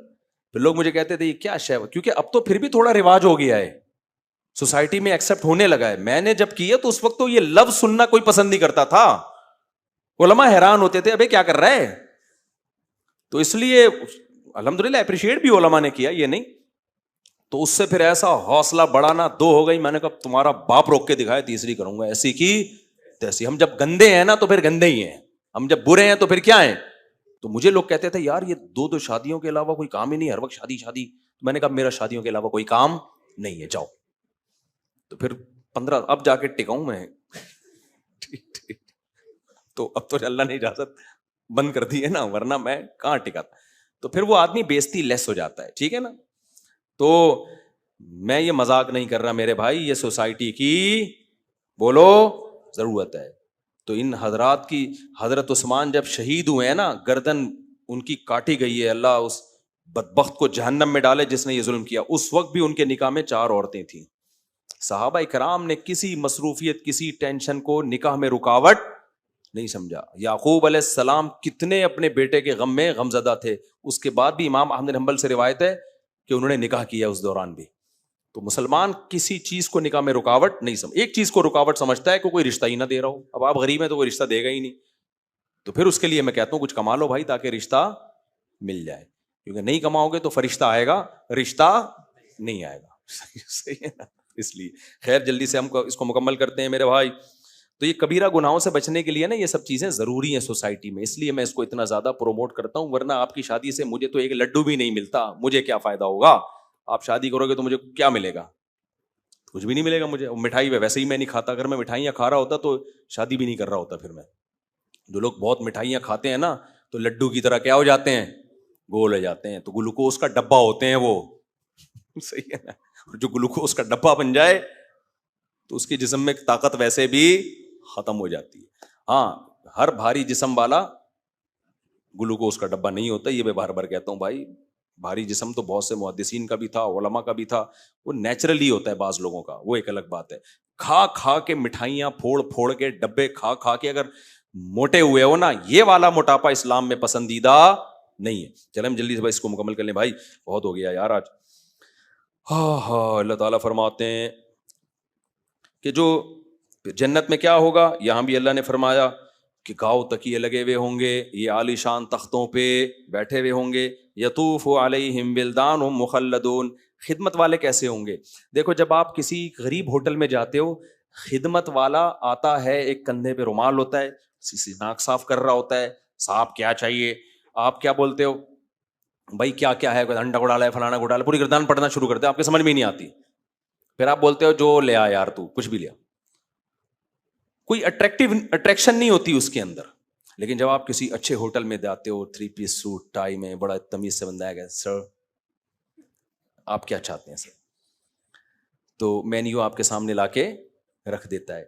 پھر لوگ مجھے کہتے تھے یہ کیا شے, کیونکہ اب تو پھر بھی تھوڑا رواج ہو گیا ہے, سوسائٹی میں ایکسپٹ ہونے لگا ہے. میں نے جب کیا تو اس وقت تو یہ لفظ سننا کوئی پسند نہیں کرتا تھا. علماء حیران ہوتے تھے ابے کیا کر رہا ہے. تو اس لیے الحمدللہ اپریشیٹ بھی علماء نے کیا, یہ نہیں. تو اس سے پھر ایسا حوصلہ بڑھا نا, 2 ہو گئی. میں نے کہا تمہارا باپ روک کے دکھایا, تیسری کروں گا ایسی کی تیسی. ہم جب گندے ہیں نا تو پھر گندے ہی ہیں, ہم جب برے ہیں تو پھر کیا ہیں. تو مجھے لوگ کہتے تھے یار یہ 2 شادیوں کے علاوہ کوئی کام ہی نہیں, ہر وقت شادی. میں نے کہا میرا شادیوں کے علاوہ کوئی کام نہیں ہے, جاؤ. تو پھر 15 اب جا کے ٹکاؤں میں. تو اب تو اللہ نے اجازت بند کر دی ہے نا, ورنہ میں کہاں ٹکاتا. تو پھر وہ آدمی بےزتی لیس ہو جاتا ہے, ٹھیک ہے نا. تو میں یہ مذاق نہیں کر رہا میرے بھائی, یہ سوسائٹی کی بولو ضرورت ہے. تو ان حضرات کی, حضرت عثمان جب شہید ہوئے ہیں نا, گردن ان کی کاٹی گئی ہے, اللہ اس بدبخت کو جہنم میں ڈالے جس نے یہ ظلم کیا. اس وقت بھی ان کے نکاح میں 4 عورتیں تھیں. صحابہ کرام نے کسی مصروفیت, کسی ٹینشن کو نکاح میں رکاوٹ نہیں سمجھا. یعقوب علیہ السلام کتنے اپنے بیٹے کے غم میں غمزدہ تھے, اس کے بعد بھی امام احمد بن حنبل سے روایت ہے کہ انہوں نے نکاح کیا اس دوران بھی. تو مسلمان کسی چیز کو نکاح میں رکاوٹ نہیں ایک چیز کو رکاوٹ سمجھتا ہے کہ کوئی رشتہ ہی نہ دے رہا ہو. اب آپ غریب ہیں تو کوئی رشتہ دے گا ہی نہیں, تو پھر اس کے لیے میں کہتا ہوں کچھ کما لو بھائی تاکہ رشتہ مل جائے, کیونکہ نہیں کماؤ گے تو فرشتہ آئے گا, رشتہ نہیں آئے گا. صحیح ہے نا. اس لیے خیر جلدی سے ہم اس کو مکمل کرتے ہیں میرے بھائی. تو یہ کبیرہ گناہوں سے بچنے کے لیے نا یہ سب چیزیں ضروری ہیں سوسائٹی میں, اس لیے میں اس کو اتنا زیادہ پروموٹ کرتا ہوں. ورنہ آپ کی شادی سے مجھے تو ایک لڈو بھی نہیں ملتا, مجھے کیا فائدہ ہوگا؟ آپ شادی کرو گے تو مجھے کیا ملے گا؟ کچھ بھی نہیں ملے گا مجھے. مٹھائی ویسے ہی میں نہیں کھاتا, اگر میں مٹھائیاں کھا رہا ہوتا تو شادی بھی نہیں کر رہا ہوتا. پھر میں, جو لوگ بہت مٹھائیاں کھاتے ہیں نا تو لڈو کی طرح کیا ہو جاتے ہیں, گول ہو جاتے ہیں, تو گلوکوز کا ڈبہ ہوتے ہیں وہ. صحیح ہے نا. جو گلوکوز کا ڈبہ بن جائے تو اس کے جسم میں طاقت ویسے بھی ختم ہو جاتی ہے. ہاں, ہر بھاری جسم والا گلوکوز کا ڈبہ نہیں ہوتا, یہ میں بار بار کہتا ہوں بھائی. بھاری جسم تو بہت سے محدثین کا بھی تھا, علماء کا بھی تھا, وہ نیچرلی ہوتا ہے بعض لوگوں کا, وہ ایک الگ بات ہے. کھا کھا کے مٹھائیاں پھوڑ پھوڑ کے ڈبے کھا کھا کے اگر موٹے ہوئے ہو نا, یہ والا موٹاپا اسلام میں پسندیدہ نہیں ہے. چلیں ہم جلدی سے اس کو مکمل کر لیں بھائی, بہت ہو گیا یار آج. اللہ تعالیٰ فرماتے ہیں کہ جو جنت میں کیا ہوگا, یہاں بھی اللہ نے فرمایا کہ گاؤ تکیے لگے ہوئے ہوں گے, یہ عالی شان تختوں پہ بیٹھے ہوئے ہوں گے. یطوف علیہم ولدان مخلدون. خدمت والے کیسے ہوں گے؟ دیکھو جب آپ کسی غریب ہوٹل میں جاتے ہو, خدمت والا آتا ہے, ایک کندھے پہ رومال ہوتا ہے, ناک صاف کر رہا ہوتا ہے, صاحب کیا چاہیے؟ آپ کیا بولتے ہو بھائی, کیا کیا ہے, انڈا گھوٹالا ہے, فلانا گھوٹالا, پوری گردان پڑھنا شروع کرتے ہیں, آپ کے سمجھ میں نہیں آتی. پھر آپ بولتے ہو جو لے آ یار, تو کچھ بھی لیا, کوئی اٹریکشن نہیں ہوتی اس کے اندر. لیکن جب آپ کسی اچھے ہوٹل میں جاتے ہو, 3 پیس سوٹ ٹائی میں, بڑا تمیز سے بندہ ہے, سر آپ کیا چاہتے ہیں سر, تو مینیو آپ کے سامنے لا کے رکھ دیتا ہے.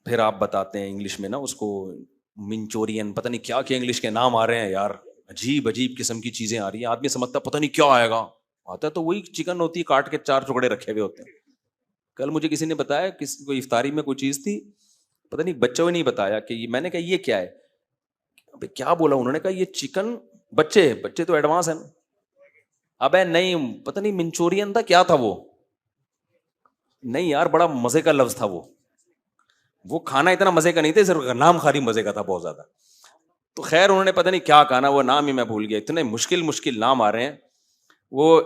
پھر آپ بتاتے ہیں انگلش میں نا اس کو, منچورین, پتہ نہیں کیا کیا انگلش کے نام آ رہے ہیں یار, عجیب عجیب قسم کی چیزیں آ رہی ہیں. آدمی سمجھتا پتہ نہیں کیا آئے گا, آتا ہے تو وہی چکن ہوتی ہے, کاٹ کے 4 ٹکڑے رکھے ہوئے ہوتے ہیں. کل مجھے کسی نے بتایا, کسی کو افطاری میں کوئی چیز تھی, پتہ نہیں بچوں نے نہیں بتایا کہ میں نے کہا یہ کیا ہے, ابے کیا بولا انہوں نے, کہا یہ چکن. بچے تو ایڈوانس ہیں. ابے نہیں, پتہ نہیں منچورین تھا, کیا تھا وہ, نہیں یار بڑا مزے کا لفظ تھا وہ کھانا اتنا مزے کا نہیں تھا, صرف نام خالی مزے کا تھا بہت زیادہ. تو خیر انہوں نے پتہ نہیں کیا کہا نا, وہ نام ہی میں بھول گیا. اتنے مشکل نام آ رہے ہیں. وہ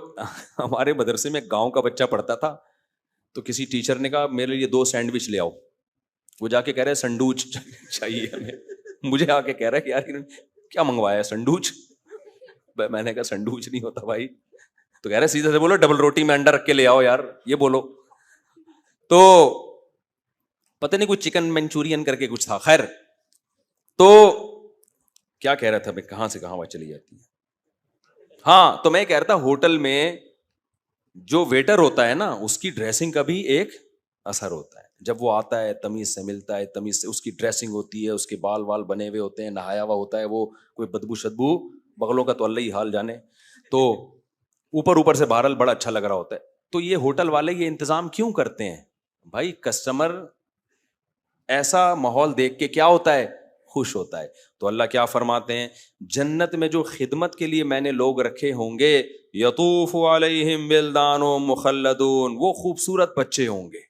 ہمارے مدرسے میں گاؤں کا بچہ پڑھتا تھا, تو کسی ٹیچر نے کہا میرے لیے 2 سینڈوچ لے آؤ. وہ جا کے کہہ رہے سنڈوچ چاہیے ہمیں. مجھے آ کے کہہ رہا ہے کہ یار کیا منگوایا, سنڈوچ. میں نے کہا سنڈوچ نہیں ہوتا بھائی. تو کہہ رہے سیدھے سے بولو ڈبل روٹی میں انڈا رکھ کے لے آؤ یار, یہ بولو. تو پتہ نہیں کوئی چکن منچورین کر کے کچھ تھا. خیر تو کیا کہہ رہا تھا میں, کہاں سے کہاں بات چلی جاتی ہے. ہاں, تو میں کہہ رہا تھا ہوٹل میں جو ویٹر ہوتا ہے نا, اس کی ڈریسنگ کا بھی ایک اثر ہوتا ہے. جب وہ آتا ہے تمیز سے ملتا ہے, تمیز سے اس کی ڈریسنگ ہوتی ہے, اس کے بال وال بنے ہوئے ہوتے ہیں, نہایا ہوا ہوتا ہے, وہ کوئی بدبو شدبو بغلوں کا تو اللہ ہی حال جانے, تو اوپر سے بہرحال بڑا اچھا لگ رہا ہوتا ہے. تو یہ ہوٹل والے یہ انتظام کیوں کرتے ہیں بھائی؟ کسٹمر ایسا ماحول دیکھ کے کیا ہوتا ہے, خوش ہوتا ہے. تو اللہ کیا فرماتے ہیں, جنت میں جو خدمت کے لیے میں نے لوگ رکھے ہوں گے, یطوف علیہم ولدان مخلدون, وہ خوبصورت بچے ہوں گے,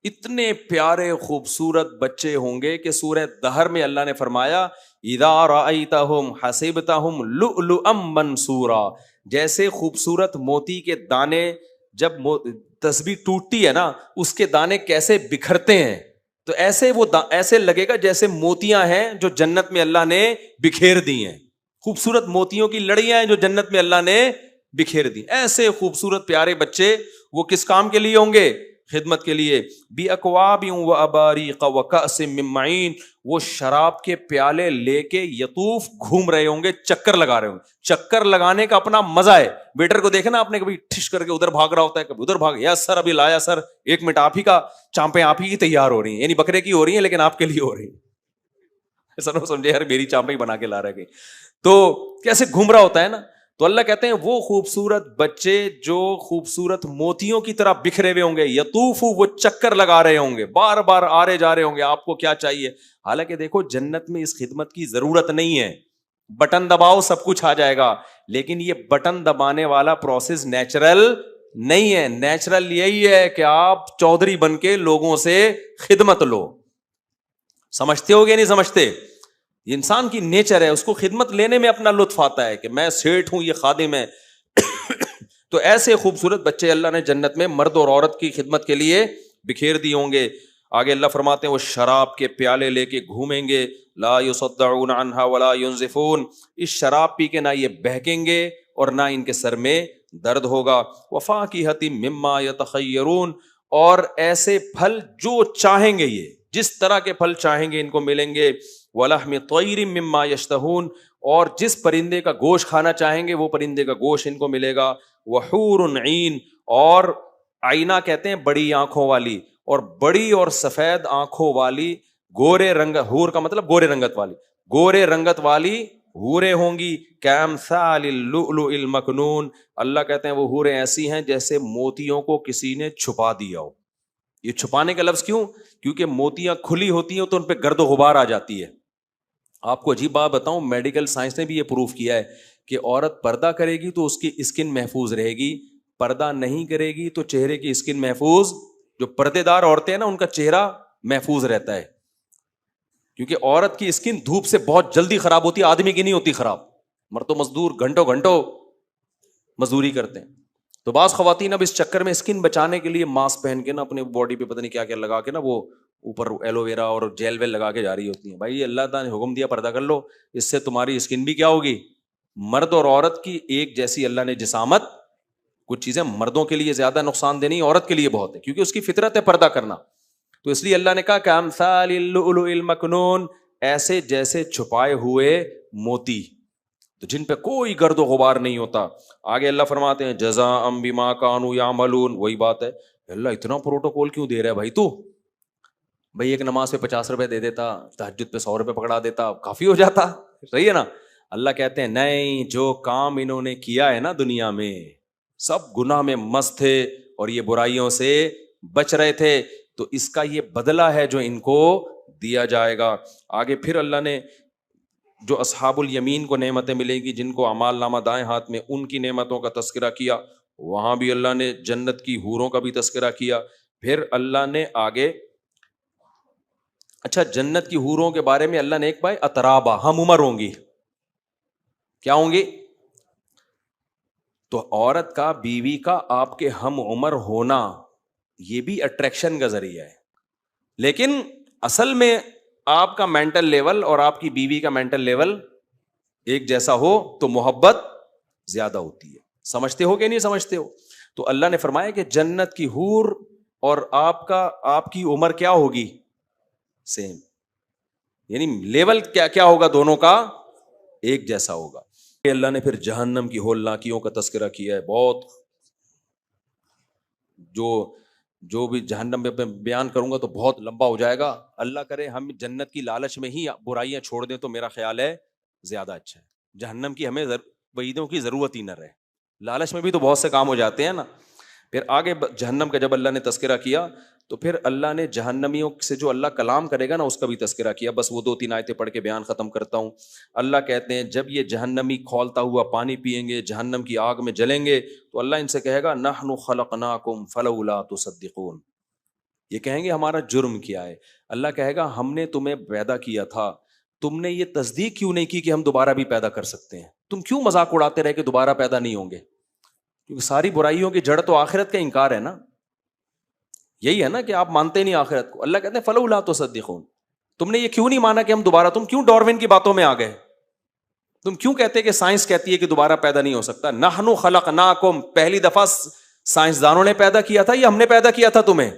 اتنے پیارے خوبصورت بچے ہوں گے کہ سورہ دہر میں اللہ نے فرمایا اذا رأیتہم حسبتہم لؤلؤا منثورا, جیسے خوبصورت موتی کے دانے جب تسبیح ٹوٹتی ہے نا, اس کے دانے کیسے بکھرتے ہیں, تو ایسے وہ ایسے لگے گا جیسے موتیاں ہیں جو جنت میں اللہ نے بکھیر دی ہیں. خوبصورت موتیوں کی لڑیاں ہیں جو جنت میں اللہ نے بکھیر دی. ایسے خوبصورت پیارے بچے, وہ کس کام کے لیے ہوں گے؟ خدمت کے لیے. باکواب واباریق وکأس من معین, وہ شراب کے پیالے لے کے یطوف گھوم رہے ہوں گے, چکر لگا رہے ہوں گے. چکر لگانے کا اپنا مزہ ہے. ویٹر کو دیکھنا آپ نے, کبھی ٹھش کر کے ادھر بھاگ رہا ہوتا ہے, کبھی ادھر بھاگ, یس سر ابھی لایا سر, 1 منٹ, آپ ہی کا چانپیں آپ ہی کی تیار ہو رہی ہیں, یعنی بکرے کی ہو رہی ہیں لیکن آپ کے لیے ہو رہی ہیں. سر سمجھے یار میری چانپیں ہی بنا کے لا رہے گے. تو کیسے گھوم رہا ہوتا ہے نا. تو اللہ کہتے ہیں وہ خوبصورت بچے جو خوبصورت موتیوں کی طرح بکھرے ہوئے ہوں گے، یطوفو، وہ چکر لگا رہے ہوں گے، بار بار آ رہے جا رہے ہوں گے، آپ کو کیا چاہیے. حالانکہ دیکھو جنت میں اس خدمت کی ضرورت نہیں ہے، بٹن دباؤ سب کچھ آ جائے گا. لیکن یہ بٹن دبانے والا پروسیس نیچرل نہیں ہے. نیچرل یہی ہے کہ آپ چودھری بن کے لوگوں سے خدمت لو. سمجھتے ہو گے نہیں سمجھتے؟ یہ انسان کی نیچر ہے، اس کو خدمت لینے میں اپنا لطف آتا ہے کہ میں سیٹھ ہوں، یہ خادم ہے. تو ایسے خوبصورت بچے اللہ نے جنت میں مرد اور عورت کی خدمت کے لیے بکھیر دی ہوں گے. آگے اللہ فرماتے ہیں وہ شراب کے پیالے لے کے گھومیں گے، لا یصدعون عنہا ولا ينزفون، اس شراب پی کے نہ یہ بہکیں گے اور نہ ان کے سر میں درد ہوگا. وفاکہۃ مما یتخیرون، اور ایسے پھل جو چاہیں گے، یہ جس طرح کے پھل چاہیں گے ان کو ملیں گے. ولحم طیر مما یشتہون، اور جس پرندے کا گوشت کھانا چاہیں گے وہ پرندے کا گوشت ان کو ملے گا. وحور عین، اور آئینہ کہتے ہیں بڑی آنکھوں والی، اور بڑی اور سفید آنکھوں والی، گورے رنگ، حور کا مطلب گورے رنگت والی، گورے رنگت والی حوریں ہوں گی. کامثال اللؤلؤ المکنون، اللہ کہتے ہیں وہ حوریں ایسی ہیں جیسے موتیوں کو کسی نے چھپا دیا ہو. یہ چھپانے کا لفظ کیوں؟ کیونکہ موتیاں کھلی ہوتی ہیں تو ان پہ گرد و غبار آ جاتی ہے. آپ کو عجیب بات بتاؤں، میڈیکل سائنس نے بھی یہ پروف کیا ہے کہ عورت پردہ کرے گی تو اس کی اسکن محفوظ رہے گی، پردہ نہیں کرے گی تو چہرے کی اسکن محفوظ، جو پردے دار عورتیں ہیں نا ان کا چہرہ محفوظ رہتا ہے. کیونکہ عورت کی اسکن دھوپ سے بہت جلدی خراب ہوتی ہے، آدمی کی نہیں ہوتی خراب. مرد و مزدور گھنٹوں گھنٹوں مزدوری کرتے ہیں. تو بعض خواتین اب اس چکر میں اسکن بچانے کے لیے ماسک پہن کے نا اپنے باڈی پہ پتہ نہیں کیا کیا لگا کے نا وہ اوپر ایلو ویرا اور جیل ویل لگا کے جا رہی ہوتی ہیں. بھائی اللہ تعالیٰ نے حکم دیا پردہ کر لو، اس سے تمہاری اسکن بھی کیا ہوگی، مرد اور عورت کی ایک جیسی اللہ نے جسامت. کچھ چیزیں مردوں کے لیے زیادہ نقصان دہ نہیں، عورت کے لیے بہت ہے، کیونکہ اس کی فطرت ہے پردہ کرنا. تو اس لیے اللہ نے کہا کہ امثال اللؤلؤ المکنون، ایسے جیسے چھپائے ہوئے موتی، تو جن پہ کوئی گرد و غبار نہیں ہوتا. آگے اللہ فرماتے ہیں جزاء بما كانوا يعملون. وہی بات ہے، اللہ اتنا پروٹوکول کیوں دے رہا ہے بھائی؟ تو بھائی ایک نماز پہ 50 روپے دے دیتا، تہجد پہ 100 روپے پکڑا دیتا، کافی ہو جاتا. صحیح ہے نا؟ اللہ کہتے ہیں نہیں، جو کام انہوں نے کیا ہے نا دنیا میں، سب گناہ میں مست تھے اور یہ برائیوں سے بچ رہے تھے، تو اس کا یہ بدلہ ہے جو ان کو دیا جائے گا. آگے پھر اللہ نے جو اصحاب الیمین کو نعمتیں ملیں گی، جن کو اعمال نامہ دائیں ہاتھ میں، ان کی نعمتوں کا تذکرہ کیا. وہاں بھی اللہ نے جنت کی حوروں کا بھی تذکرہ کیا. پھر اللہ نے آگے، اچھا جنت کی حوروں کے بارے میں اللہ نے ایک بھائی اترابا، ہم عمر ہوں گی. کیا ہوں گی؟ تو عورت کا، بیوی کا آپ کے ہم عمر ہونا یہ بھی اٹریکشن کا ذریعہ ہے. لیکن اصل میں آپ کا مینٹل لیول اور آپ کی بیوی کا مینٹل لیول ایک جیسا ہو تو محبت زیادہ ہوتی ہے. سمجھتے ہو کہ نہیں سمجھتے ہو؟ تو اللہ نے فرمایا کہ جنت کی حور اور آپ کی عمر کیا ہوگی؟ سیم، یعنی لیول کیا ہوگا دونوں کا؟ ایک جیسا ہوگا. اللہ نے پھر جہنم کی ہولناکیوں کا تذکرہ کیا ہے. بہت جو بھی جہنم میں بیان کروں گا تو بہت لمبا ہو جائے گا. اللہ کرے ہم جنت کی لالچ میں ہی برائیاں چھوڑ دیں تو میرا خیال ہے زیادہ اچھا ہے. جہنم کی ہمیں وعیدوں کی ضرورت ہی نہ رہے. لالچ میں بھی تو بہت سے کام ہو جاتے ہیں نا. پھر آگے جہنم کا جب اللہ نے تذکرہ کیا تو پھر اللہ نے جہنمیوں سے جو اللہ کلام کرے گا نا اس کا بھی تذکرہ کیا. بس وہ 2-3 آیتیں پڑھ کے بیان ختم کرتا ہوں. اللہ کہتے ہیں جب یہ جہنمی کھولتا ہوا پانی پئیں گے، جہنم کی آگ میں جلیں گے، تو اللہ ان سے کہے گا نحن خلقناکم فلولا تصدقون. یہ کہیں گے ہمارا جرم کیا ہے؟ اللہ کہے گا ہم نے تمہیں پیدا کیا تھا، تم نے یہ تصدیق کیوں نہیں کی کہ ہم دوبارہ بھی پیدا کر سکتے ہیں؟ تم کیوں مذاق اڑاتے رہے کہ دوبارہ پیدا نہیں ہوں گے؟ کیونکہ ساری برائیوں کی جڑ تو آخرت کا انکار ہے نا. یہی ہے نا کہ آپ مانتے نہیں آخرت کو. اللہ کہتے ہیں فلولا تصدقون، تم نے یہ کیوں نہیں مانا کہ ہم دوبارہ، تم کیوں ڈاروین کی باتوں میں آ گئے؟ تم کیوں کہتے کہ سائنس کہتی ہے کہ دوبارہ پیدا نہیں ہو سکتا؟ نحن خلقناکم، پہلی دفعہ سائنسدانوں نے پیدا کیا تھا یا ہم نے پیدا کیا تھا تمہیں؟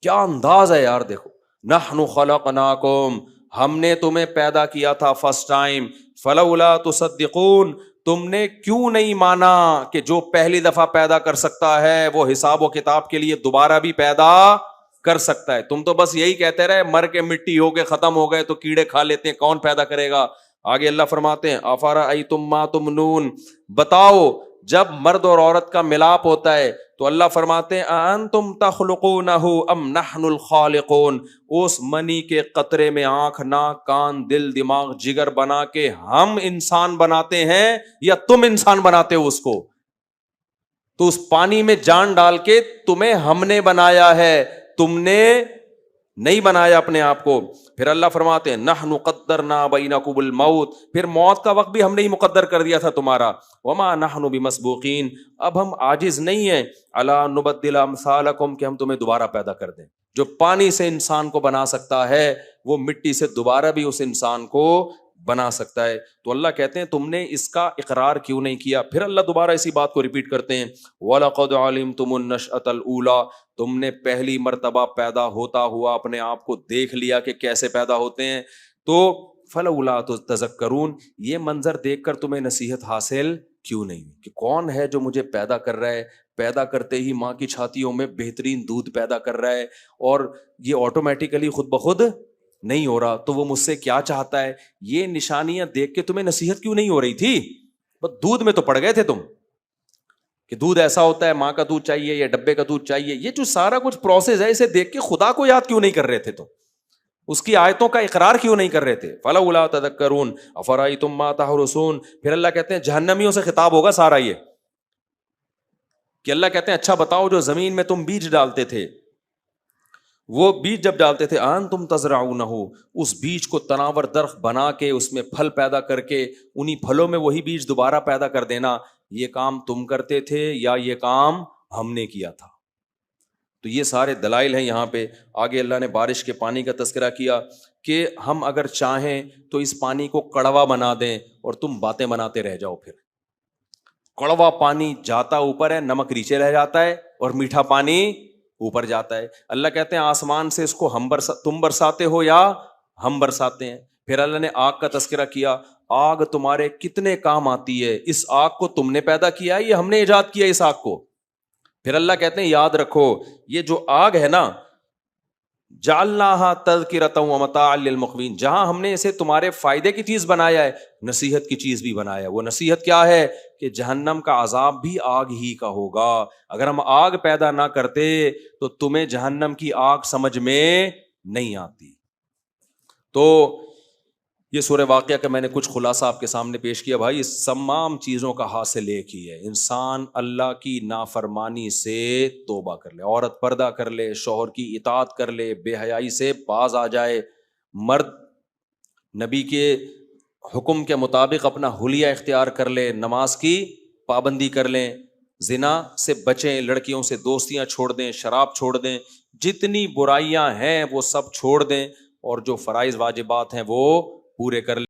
کیا انداز ہے یار، دیکھو نحن خلقناکم، ہم نے تمہیں پیدا کیا تھا فرسٹ ٹائم. فلولا تصدقون، تم نے کیوں نہیں مانا کہ جو پہلی دفعہ پیدا کر سکتا ہے وہ حساب و کتاب کے لیے دوبارہ بھی پیدا کر سکتا ہے؟ تم تو بس یہی کہتے رہے مر کے مٹی ہو گئے، ختم ہو گئے تو کیڑے کھا لیتے ہیں، کون پیدا کرے گا؟ آگے اللہ فرماتے ہیں افرأیتم ما تمنون، بتاؤ جب مرد اور عورت کا ملاپ ہوتا ہے تو اللہ فرماتے ہیں اانتم تخلقونہ ام نحن الخالقون، اس منی کے قطرے میں آنکھ ناک کان دل دماغ جگر بنا کے ہم انسان بناتے ہیں یا تم انسان بناتے ہو اس کو؟ تو اس پانی میں جان ڈال کے تمہیں ہم نے بنایا ہے، تم نے نہیں بنایا اپنے آپ کو۔ پھر اللہ فرماتے ہیں نحن قدرنا بینکم الموت، پھر موت کا وقت بھی ہم نے ہی مقدر کر دیا تھا تمہارا۔ وما نحن بمسبوقین، اب ہم عاجز نہیں ہیں، الا نبدل امثالکم، کہ ہم تمہیں دوبارہ پیدا کر دیں۔ جو پانی سے انسان کو بنا سکتا ہے وہ مٹی سے دوبارہ بھی اس انسان کو بنا سکتا ہے۔ تو اللہ کہتے ہیں تم نے اس کا اقرار کیوں نہیں کیا؟ پھر اللہ دوبارہ اسی بات کو ریپیٹ کرتے ہیں وَلَقَدْ عَلِمْتُمُ النَّشْأَةَ الْأُولَىٰ، تم نے پہلی مرتبہ پیدا ہوتا ہوا اپنے آپ کو دیکھ لیا کہ کیسے پیدا ہوتے ہیں، تو فَلَوْلَا تَذَكَّرُونَ، یہ منظر دیکھ کر تمہیں نصیحت حاصل کیوں نہیں کہ کون ہے جو مجھے پیدا کر رہا ہے، پیدا کرتے ہی ماں کی چھاتیوں میں بہترین دودھ پیدا کر رہا ہے اور یہ آٹومیٹیکلی خود بخود نہیں ہو رہا، تو وہ مجھ سے کیا چاہتا ہے؟ یہ نشانیاں دیکھ کے تمہیں نصیحت کیوں نہیں ہو رہی تھی؟ بس دودھ میں تو پڑ گئے تھے تم کہ دودھ ایسا ہوتا ہے، ماں کا دودھ چاہیے یا ڈبے کا دودھ چاہیے، یہ جو سارا کچھ پروسیس ہے اسے دیکھ کے خدا کو یاد کیوں نہیں کر رہے تھے تم؟ اس کی آیتوں کا اقرار کیوں نہیں کر رہے تھے؟ فَلَوْلَا تَذَكَّرُونَ أَفَرَأَيْتُم مَّا تَحْرُثُونَ، پھر اللہ کہتے ہیں جہنمیوں سے خطاب ہوگا سارا یہ کہ اللہ کہتے ہیں اچھا بتاؤ جو زمین میں تم بیج ڈالتے تھے، وہ بیج جب ڈالتے تھے انتم تزرعونہ، اس بیج کو تناور درخت بنا کے اس میں پھل پیدا کر کے انہی پھلوں میں وہی بیج دوبارہ پیدا کر دینا، یہ کام تم کرتے تھے یا یہ کام ہم نے کیا تھا؟ تو یہ سارے دلائل ہیں یہاں پہ۔ آگے اللہ نے بارش کے پانی کا تذکرہ کیا کہ ہم اگر چاہیں تو اس پانی کو کڑوا بنا دیں اور تم باتیں بناتے رہ جاؤ، پھر کڑوا پانی جاتا اوپر ہے، نمک نیچے رہ جاتا ہے، اور میٹھا پانی اوپر جاتا ہے۔ اللہ کہتے ہیں آسمان سے اس کو تم برساتے ہو یا ہم برساتے ہیں۔ پھر اللہ نے آگ کا تذکرہ کیا، آگ تمہارے کتنے کام آتی ہے، اس آگ کو تم نے پیدا کیا ہے یا ہم نے ایجاد کیا اس آگ کو؟ پھر اللہ کہتے ہیں یاد رکھو یہ جو آگ ہے نا، جعلناہا تذکرۃ ومتاعا للمقوین، جہاں ہم نے اسے تمہارے فائدے کی چیز بنایا ہے، نصیحت کی چیز بھی بنایا ہے۔ وہ نصیحت کیا ہے کہ جہنم کا عذاب بھی آگ ہی کا ہوگا۔ اگر ہم آگ پیدا نہ کرتے تو تمہیں جہنم کی آگ سمجھ میں نہیں آتی۔ تو یہ سورہ واقعہ کا میں نے کچھ خلاصہ آپ کے سامنے پیش کیا۔ بھائی اس تمام چیزوں کا حاصل ایک ہی ہے، انسان اللہ کی نافرمانی سے توبہ کر لے، عورت پردہ کر لے، شوہر کی اطاعت کر لے، بے حیائی سے باز آ جائے، مرد نبی کے حکم کے مطابق اپنا حلیہ اختیار کر لے، نماز کی پابندی کر لیں، زنا سے بچیں، لڑکیوں سے دوستیاں چھوڑ دیں، شراب چھوڑ دیں، جتنی برائیاں ہیں وہ سب چھوڑ دیں، اور جو فرائض واجبات ہیں وہ پورے کر لیں۔